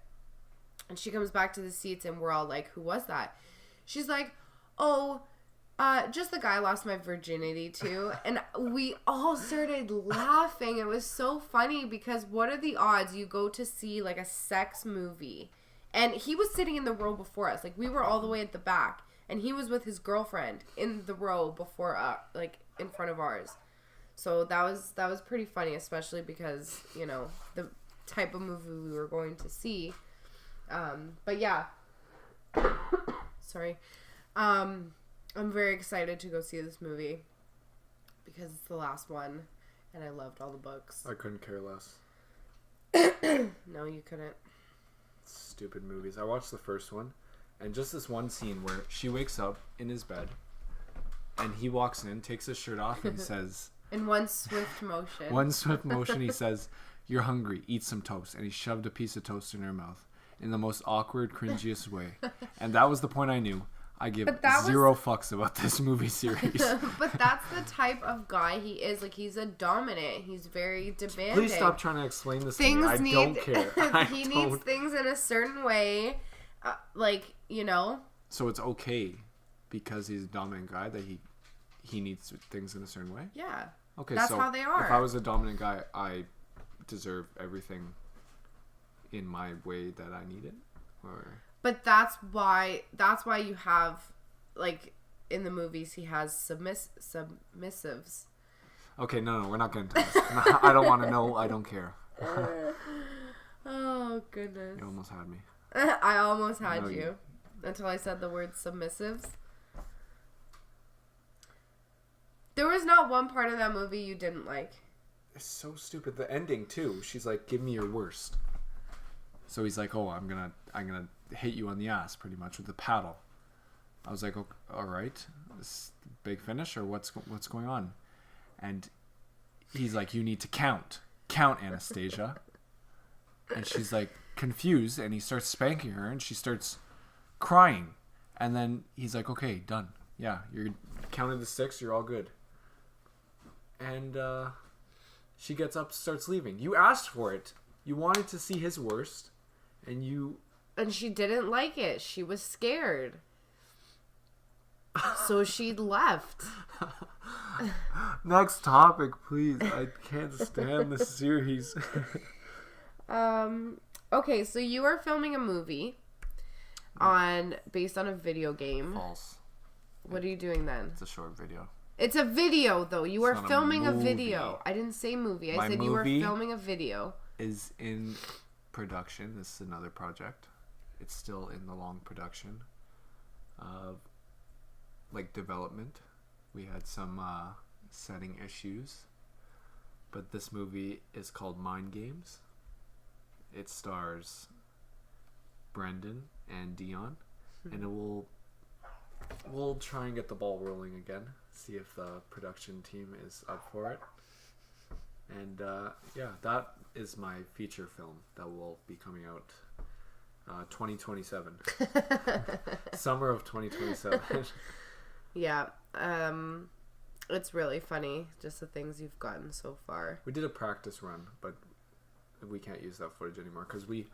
A: And she comes back to the seats, and we're all like, who was that? She's like, oh, just the guy I lost my virginity to. And we all started laughing. It was so funny because what are the odds you go to see, like, a sex movie? And he was sitting in the row before us. Like, we were all the way at the back. And he was with his girlfriend in the row before, like, in front of ours. So that was pretty funny, especially because, you know, the type of movie we were going to see. But yeah, sorry. I'm very excited to go see this movie because it's the last one and I loved all the books.
B: I couldn't care less.
A: No, you couldn't.
B: Stupid movies. I watched the first one and just this one scene where she wakes up in his bed and he walks in, takes his shirt off and says...
A: In one swift motion.
B: He says, "You're hungry, eat some toast." And he shoved a piece of toast in her mouth. In the most awkward, cringiest way. And that was the point I knew. I give zero fucks about this movie series.
A: But that's the type of guy he is. Like, he's a dominant. He's very demanding.
B: Please stop trying to explain this to me. I don't care.
A: He needs things in a certain way. Like, you know.
B: So it's okay because he's a dominant guy that he needs things in a certain way?
A: Yeah.
B: Okay,
A: that's
B: so
A: how they are.
B: If I was a dominant guy, I deserve everything in my way that I need it, or
A: but that's why you have, like, in the movies he has submissives.
B: Okay, no, we're not getting to this. I don't want to know. I don't care.
A: Oh goodness!
B: You almost had me.
A: I almost had you until I said the word submissives. There was not one part of that movie you didn't like.
B: It's so stupid. The ending too. She's like, "Give me your worst." So he's like, "Oh, I'm gonna hit you on the ass, pretty much with the paddle." I was like, "Oh, all right, this big finish, or what's going on?" And he's like, "You need to count, Anastasia." And she's like confused, and he starts spanking her, and she starts crying. And then he's like, "Okay, done. Yeah, you're counted to 6. You're all good." And she gets up, starts leaving. You asked for it. You wanted to see his worst. And
A: she didn't like it. She was scared. So she left.
B: Next topic, please. I can't stand this series.
A: Okay, so you are filming a movie based on a video game.
B: False.
A: What are you doing then?
B: It's a short video.
A: It's a video, though. You are filming a video. I didn't say movie. I said you were filming a video.
B: Is in production. This is another project. It's still in the long production of development. We had some setting issues, but this movie is called Mind Games. It stars Brendan and Dion, and we'll try and get the ball rolling again. See if the production team is up for it. And yeah, that is my feature film that will be coming out 2027. Summer of 2027.
A: Yeah. It's really funny, just the things you've gotten so far.
B: We did a practice run, but we can't use that footage anymore because we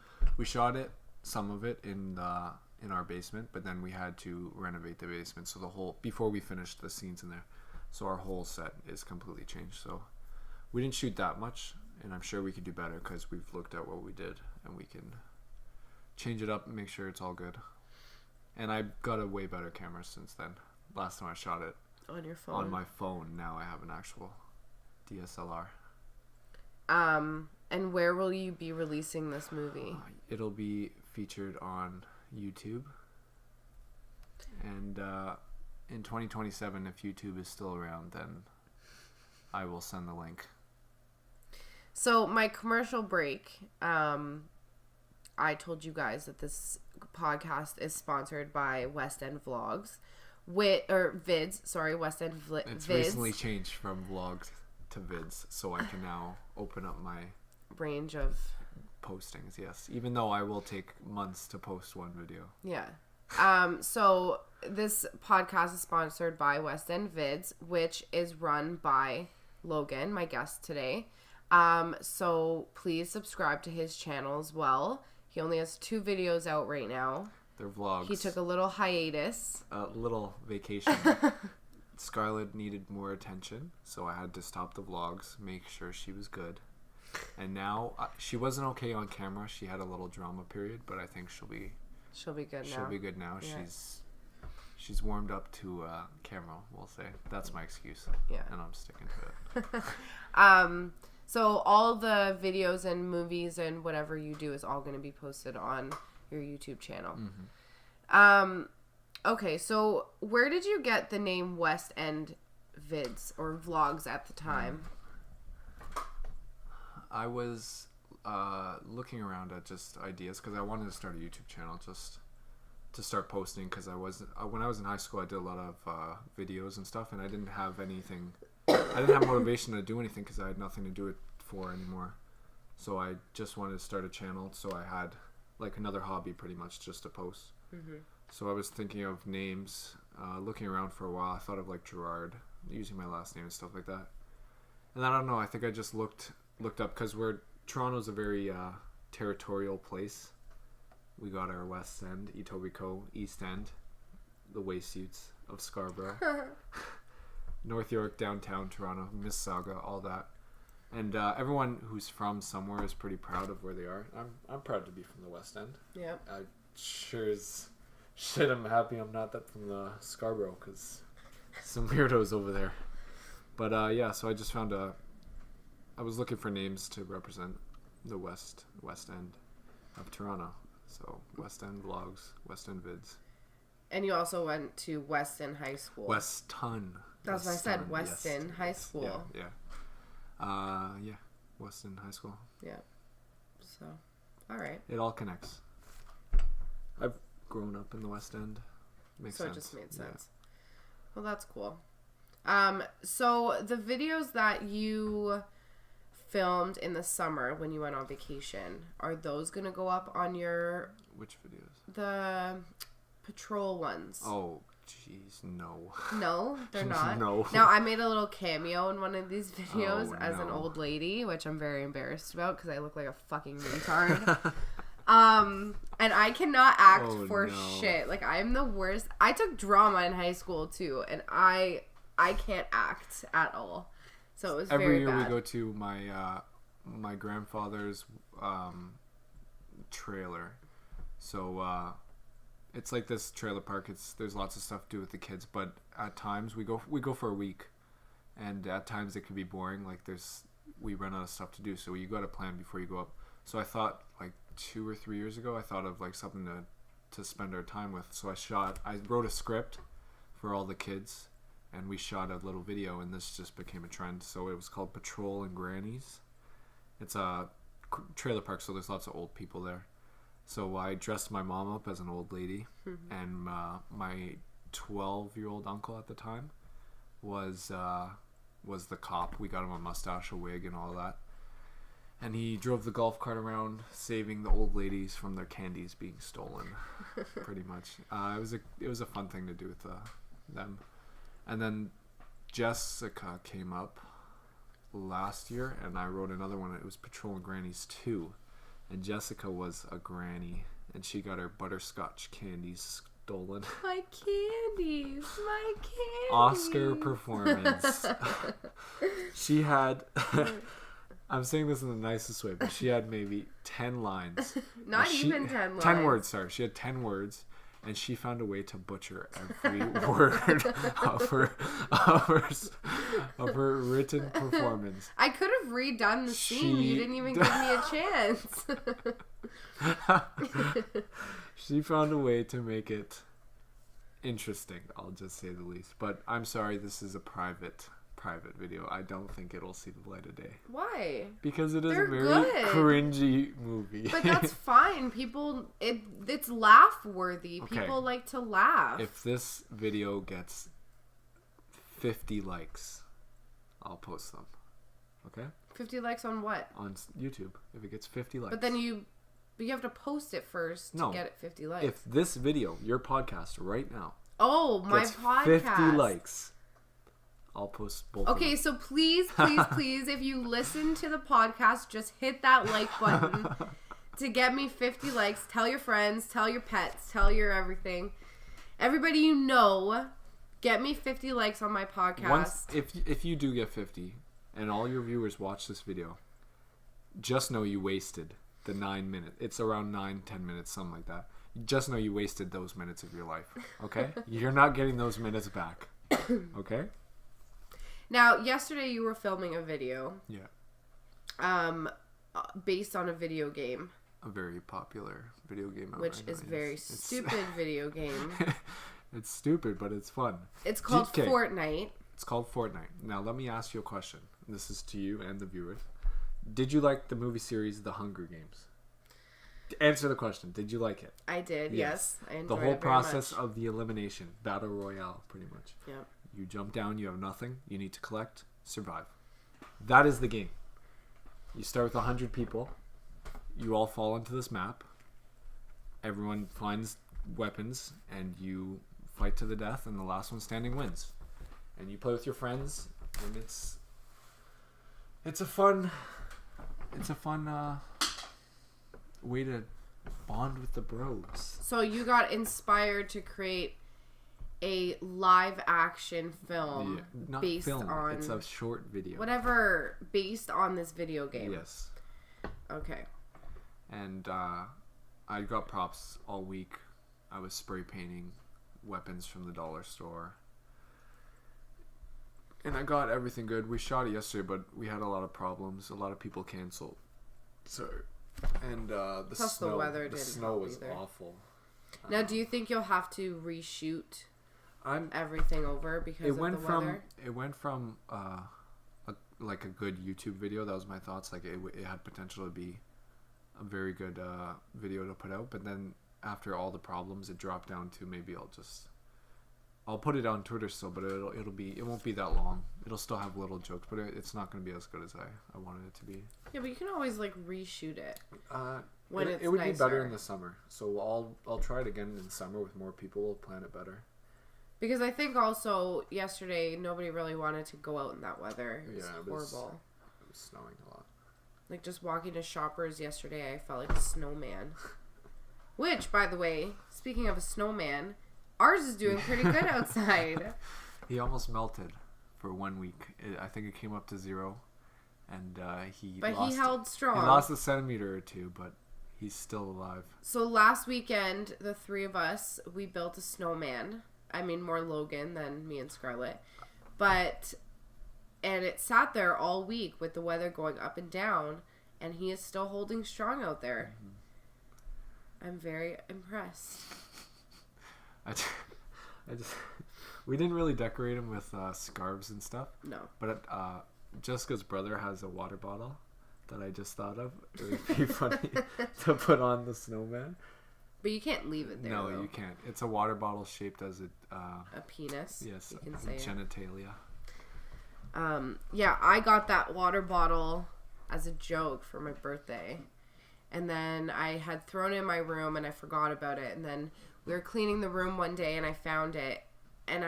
B: shot it, some of it in our basement, but then we had to renovate the basement, so before we finished the scenes in there, so our whole set is completely changed. So we didn't shoot that much, and I'm sure we could do better because we've looked at what we did and we can change it up and make sure it's all good. And I got a way better camera since then. Last time I shot it
A: on your phone.
B: On my phone. Now I have an actual DSLR.
A: And where will you be releasing this movie?
B: It'll be featured on YouTube. And in 2027, if YouTube is still around, then I will send the link.
A: So my commercial break, I told you guys that this podcast is sponsored by West End Vlogs, Vids. Sorry, West End
B: It's
A: Vids.
B: recently changed from vlogs to vids, so I can now open up my
A: range of
B: postings. Yes, even though I will take months to post one video.
A: Yeah. So this podcast is sponsored by West End Vids, which is run by Logan, my guest today. So please subscribe to his channel as well. He only has 2 videos out right now.
B: They're vlogs.
A: He took a little hiatus.
B: A little vacation. Scarlett needed more attention, so I had to stop the vlogs, make sure she was good. And now, she wasn't okay on camera. She had a little drama period, but I think she'll be good now. She'll be good now. Yeah. She's warmed up to camera, we'll say. That's my excuse. Yeah. And I'm sticking to it.
A: So all the videos and movies and whatever you do is all going to be posted on your YouTube channel. Mm-hmm. Okay, so where did you get the name West End Vids or Vlogs at the time?
B: I was looking around at just ideas because I wanted to start a YouTube channel just to start posting because when I was in high school I did a lot of videos and stuff and I didn't have anything. I didn't have motivation to do anything because I had nothing to do it for anymore. So I just wanted to start a channel so I had like another hobby pretty much just to post. Mm-hmm. So I was thinking of names, looking around for a while. I thought of like Gerrard, using my last name and stuff like that. And I don't know, I think I just looked up because Toronto's a very territorial place. We got our West End, Etobicoke, East End, the Waysuits of Scarborough. North York, downtown Toronto, Mississauga, all that. And everyone who's from somewhere is pretty proud of where they are. I'm proud to be from the West End. Yeah. I sure as shit I'm happy I'm not that from the Scarborough because some weirdos over there. But yeah, so I just found I was looking for names to represent the West End of Toronto. So West End Vlogs, West End Vids.
A: And you also went to Weston High School.
B: Weston.
A: That's what I said. Weston High School.
B: Yeah. Yeah. Weston High School.
A: Yeah. So, all right.
B: It all connects. I've grown up in the West End. Makes sense. So it just made sense. Yeah.
A: Well, that's cool. So the videos that you filmed in the summer when you went on vacation, are those going to go up on your...
B: Which videos?
A: The patrol ones.
B: Oh, jeez, no.
A: No, they're not?
B: No.
A: Now, I made a little cameo in one of these videos as an old lady, which I'm very embarrassed about because I look like a fucking retard. And I cannot act for shit. Like, I'm the worst. I took drama in high school, too, and I can't act at all. So it was
B: every
A: very
B: year
A: bad.
B: We go to my grandfather's trailer. So it's like this trailer park. There's lots of stuff to do with the kids, but at times we go for a week, and at times it can be boring. Like we run out of stuff to do, so you got to plan before you go up. So I thought like 2 or 3 years ago, I thought of like something to spend our time with. So I wrote a script for all the kids. And we shot a little video, and this just became a trend. So it was called Patrol and Grannies. It's a trailer park, so there's lots of old people there. So I dressed my mom up as an old lady, and my 12-year-old uncle at the time was the cop. We got him a mustache, a wig, and all that. And he drove the golf cart around, saving the old ladies from their candies being stolen, pretty much. It was a fun thing to do with them. And then Jessica came up last year, and I wrote another one. It was Patrol and Grannies 2. And Jessica was a granny, and she got her butterscotch candies stolen.
A: My candies! My candies!
B: Oscar performance. She had... I'm saying this in the nicest way, but she had maybe 10 lines.
A: Not even 10 lines.
B: 10 words, sorry. She had 10 words. And she found a way to butcher every word of her written performance.
A: I could have redone the scene. You didn't even give me a chance.
B: She found a way to make it interesting. I'll just say the least. But I'm sorry, this is a private video. I don't think it'll see the light of day.
A: Why?
B: Because it is
A: They're
B: a very
A: good.
B: cringy movie.
A: But that's fine. People, it's laugh worthy.
B: Okay.
A: People like to laugh.
B: If this video gets 50 likes, I'll post them. Okay?
A: 50 likes on what?
B: On YouTube. If it gets 50 likes.
A: But then you have to post it first to get it 50 likes.
B: If this video, your podcast right now,
A: my
B: gets
A: podcast
B: 50 likes, I'll post both.
A: Okay, so please, if you listen to the podcast, just hit that like button to get me 50 likes. Tell your friends, tell your pets, tell your everything. Everybody you know, get me 50 likes on my podcast.
B: If you do get 50 and all your viewers watch this video, just know you wasted the 9 minutes. It's around 9-10 minutes, something like that. Just know you wasted those minutes of your life. Okay? You're not getting those minutes back. Okay?
A: Now, yesterday you were filming a video.
B: Yeah.
A: Based on a video game.
B: A very popular video game.
A: Which is very stupid video game.
B: It's stupid, but it's fun.
A: It's called Fortnite.
B: It's called Fortnite. Now, let me ask you a question. This is to you and the viewers. Did you like the movie series The Hunger Games? Answer the question. Did you like it?
A: I did, yes. I enjoyed it
B: the whole
A: very
B: process
A: much.
B: of the elimination. Battle Royale, pretty much.
A: Yep.
B: You jump down, you have nothing. You need to collect, survive. That is the game. You start with 100 people. You all fall into this map. Everyone finds weapons, and you fight to the death, and the last one standing wins. And you play with your friends, and it's a fun way to bond with the bros.
A: So you got inspired to create a live action film based on...
B: It's a short video.
A: Whatever, based on this video game.
B: Yes.
A: Okay.
B: And I got props all week. I was spray painting weapons from the dollar store. And I got everything good. We shot it yesterday, but we had a lot of problems. A lot of people canceled. So, and the snow was awful.
A: Now, do you think you'll have to reshoot everything over because of the weather?
B: It went from a good YouTube video. That was my thoughts. Like it had potential to be a very good video to put out. But then after all the problems, it dropped down to maybe I'll put it on Twitter still, but it won't be that long. It'll still have little jokes, but it's not going to be as good as I wanted it to be.
A: Yeah, but you can always reshoot it.
B: It would be better in the summer. So I'll try it again in summer with more people. We'll plan it better.
A: Because I think also yesterday nobody really wanted to go out in that weather. It was horrible.
B: It was snowing a lot.
A: Like just walking to Shoppers yesterday, I felt like a snowman. Which, by the way, speaking of a snowman, ours is doing pretty good outside.
B: He almost melted for 1 week. I think it came up to 0, and he held strong. He lost a centimeter or two, but he's still alive.
A: So last weekend, the three of us, we built a snowman. I mean, more Logan than me and Scarlett. And it sat there all week with the weather going up and down, and he is still holding strong out there. Mm-hmm. I'm very impressed.
B: We didn't really decorate him with scarves and stuff.
A: No.
B: But Jessica's brother has a water bottle that I just thought of. It would be funny to put on the snowman.
A: But you can't leave it there.
B: No,
A: though.
B: You can't. It's a water bottle shaped as
A: a penis.
B: Yes,
A: you can say
B: genitalia.
A: Yeah, I got that water bottle as a joke for my birthday. And then I had thrown it in my room and I forgot about it. And then we were cleaning the room one day and I found it. And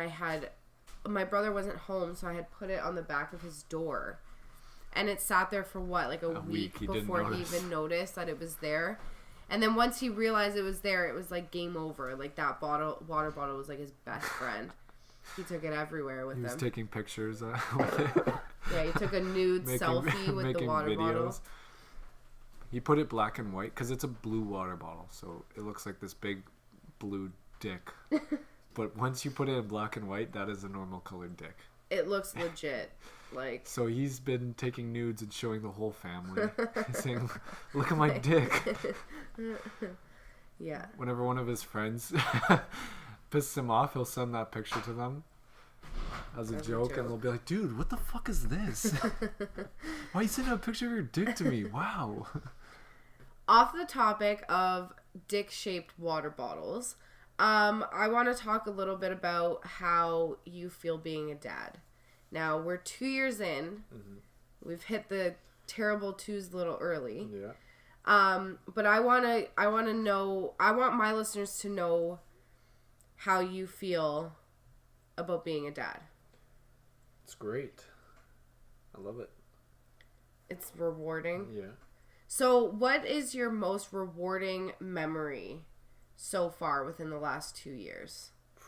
A: my brother wasn't home, so I had put it on the back of his door. And it sat there for a week before he even noticed that it was there. And then once he realized it was there, it was like game over. Like that water bottle was like his best friend. He took it everywhere with him. He was
B: taking pictures with it.
A: Yeah, he took a nude selfie with the water bottle.
B: He put it black and white because it's a blue water bottle, so it looks like this big blue dick. But once you put it in black and white, that is a normal colored dick.
A: It looks legit.
B: So he's been taking nudes and showing the whole family, saying, "Look at my dick."
A: Yeah.
B: Whenever one of his friends pisses him off, he'll send that picture to them as a joke, and they'll be like, dude, what the fuck is this? Why are you sending a picture of your dick to me? Wow.
A: Off the topic of dick-shaped water bottles, I want to talk a little bit about how you feel being a dad. Now, we're 2 years in. Mm-hmm. We've hit the terrible twos a little early.
B: Yeah.
A: But I want my listeners to know how you feel about being a dad.
B: It's great. I love it.
A: It's rewarding.
B: Yeah.
A: So, what is your most rewarding memory so far within the last 2 years?
B: I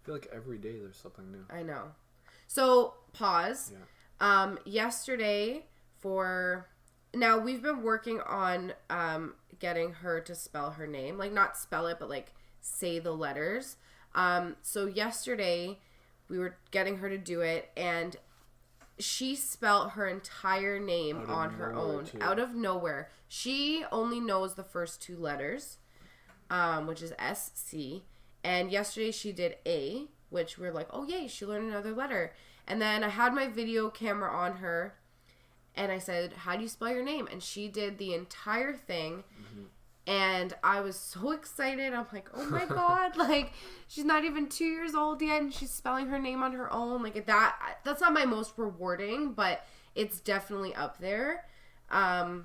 B: feel like every day there's something new.
A: I know. So, pause.
B: Yeah.
A: Yesterday now we've been working on getting her to spell her name. Like, not spell it, but like say the letters. So yesterday we were getting her to do it, and she spelled her entire name on her own. Too. Out of nowhere. She only knows the first two letters, which is SC. And yesterday she did A, which we're like, oh yay, she learned another letter. And then I had my video camera on her, and I said, how do you spell your name? And she did the entire thing. Mm-hmm. And I was so excited. I'm like, oh my God, like, she's not even 2 years old yet, and she's spelling her name on her own. Like, that's not my most rewarding, but it's definitely up there.
B: Yeah,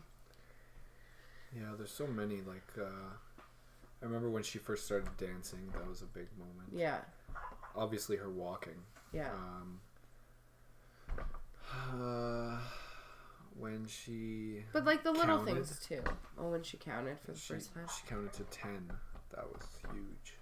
B: there's so many, like, I remember when she first started dancing, that was a big moment.
A: Yeah.
B: Obviously her walking.
A: Yeah.
B: When she
A: But like the little things too. Oh, when she counted for the first time.
B: She counted to 10. That was huge.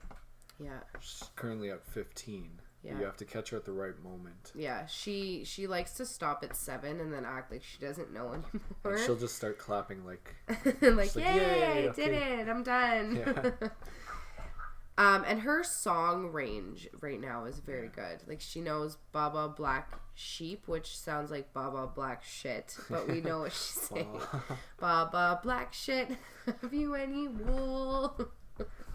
A: Yeah.
B: She's currently at 15. Yeah. You have to catch her at the right moment.
A: Yeah, she likes to stop at 7 and then act like she doesn't know anymore.
B: And she'll just start clapping like
A: like, yay, I did it, I'm done. Yeah. And her song range right now is very good. Like, she knows Baba Black Sheep, which sounds like Baba Black Shit, but we know what she's saying. Baba Black Shit, have you any wool?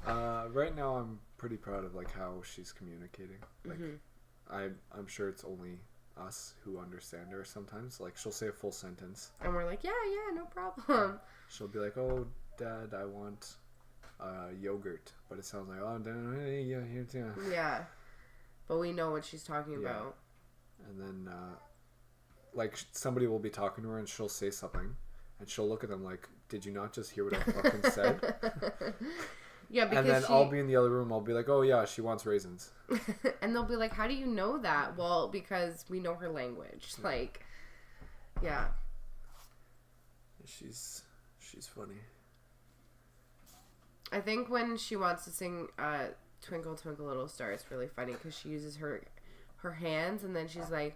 B: Right now I'm pretty proud of like how she's communicating. Like, mm-hmm. I'm sure it's only us who understand her sometimes. Like, she'll say a full sentence.
A: And we're like, yeah, no problem.
B: She'll be like, oh, Dad, I want... yogurt, but it sounds like, oh, yeah, here too.
A: Yeah, but we know what she's talking about.
B: And then like, somebody will be talking to her and she'll say something and she'll look at them like, did you not just hear what I fucking said?
A: Yeah, because
B: and then I'll be in the other room, I'll be like, oh yeah, she wants raisins.
A: And they'll be like, how do you know that? Well, because we know her language. Like, yeah.
B: She's funny.
A: I think when she wants to sing Twinkle Twinkle Little Star, it's really funny because she uses her hands, and then she's like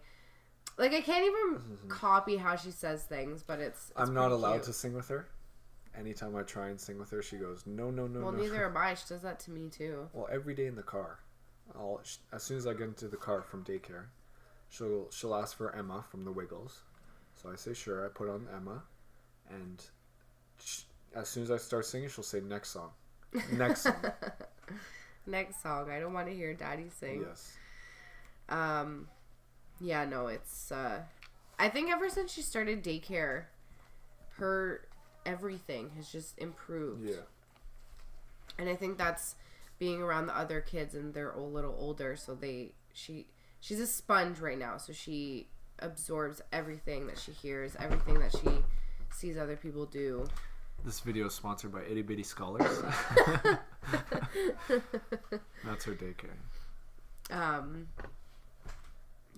A: I can't even copy how she says things, but it's
B: I'm not allowed to sing with her. Anytime I try and sing with her, she goes, no.
A: Well, neither am I. She does that to me too.
B: Well, every day in the car, as soon as I get into the car from daycare, she'll ask for Emma from the Wiggles. So I say sure. I put on Emma, and as soon as I start singing, she'll say next song. Next song.
A: Next song. I don't want to hear Daddy sing.
B: Yes.
A: Yeah, no, it's I think ever since she started daycare, her everything has just improved.
B: Yeah.
A: And I think that's being around the other kids, and they're a little older, so she's a sponge right now, so she absorbs everything that she hears, everything that she sees other people do.
B: This video is sponsored by Itty Bitty Scholars. That's her daycare.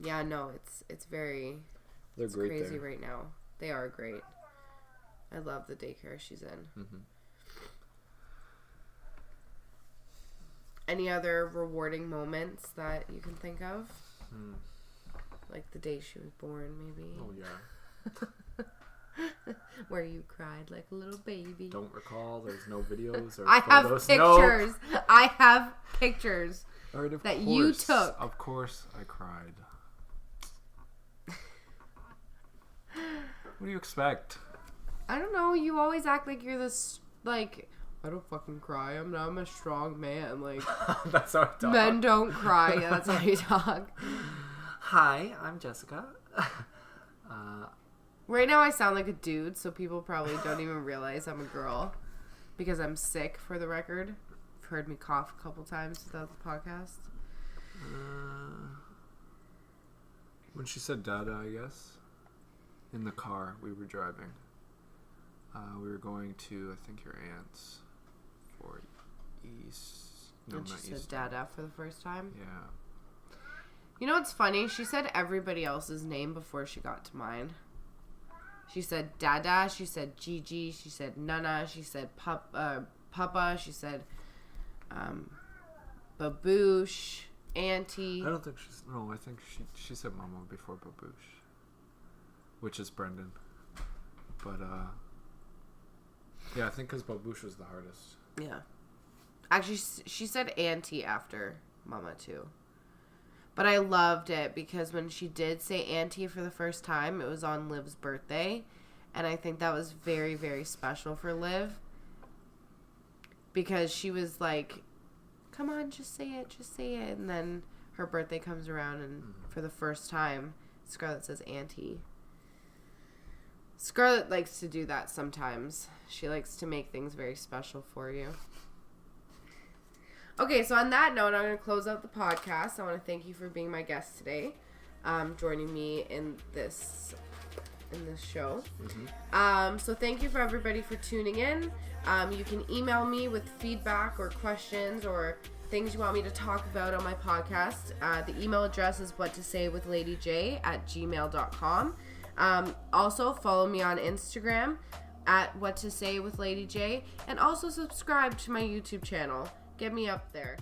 A: Yeah, no, it's very...
B: They're
A: it's
B: great
A: crazy
B: there.
A: right now. They are great. I love the daycare she's in.
B: Mm-hmm.
A: Any other rewarding moments that you can think of? Like the day she was born, maybe?
B: Oh, yeah.
A: Where you cried like a little baby.
B: Don't recall. There's no videos or
A: I
B: photos.
A: have pictures. No. I have pictures that you took.
B: Of course I cried. What do you expect?
A: I don't know. You always act like you're this, like, I don't fucking cry. I'm a strong man. Like,
B: that's how I talk.
A: Men don't cry. Yeah, that's how you talk.
B: Hi, I'm Jessica.
A: Right now I sound like a dude, so people probably don't even realize I'm a girl. Because I'm sick, for the record. You've heard me cough a couple times throughout the podcast.
B: When she said dada, I guess, in the car we were driving, we were going to, I think, your aunt's for East. No,
A: and she
B: not
A: said
B: East.
A: dada for the first time?
B: Yeah.
A: You know what's funny? She said everybody else's name before she got to mine. She said dada, she said Gigi, she said Nana, she said Papa, she said Baboosh, Auntie.
B: I don't think she's... No, I think she said Mama before Baboosh. Which is Brendan. But, yeah, I think because Baboosh was the hardest.
A: Yeah. Actually, she said Auntie after Mama, too. But I loved it because when she did say Auntie for the first time, it was on Liv's birthday. And I think that was very, very special for Liv. Because she was like, come on, just say it, just say it. And then her birthday comes around and for the first time, Scarlett says Auntie. Scarlett likes to do that sometimes. She likes to make things very special for you. Okay, so on that note, I'm going to close out the podcast. I want to thank you for being my guest today, joining me in this show. Mm-hmm. So thank you for everybody for tuning in. You can email me with feedback or questions or things you want me to talk about on my podcast. The email address is whattosay@gmail.com. Also, follow me on Instagram at whattosay with Lady J, and also subscribe to my YouTube channel. Get me up there.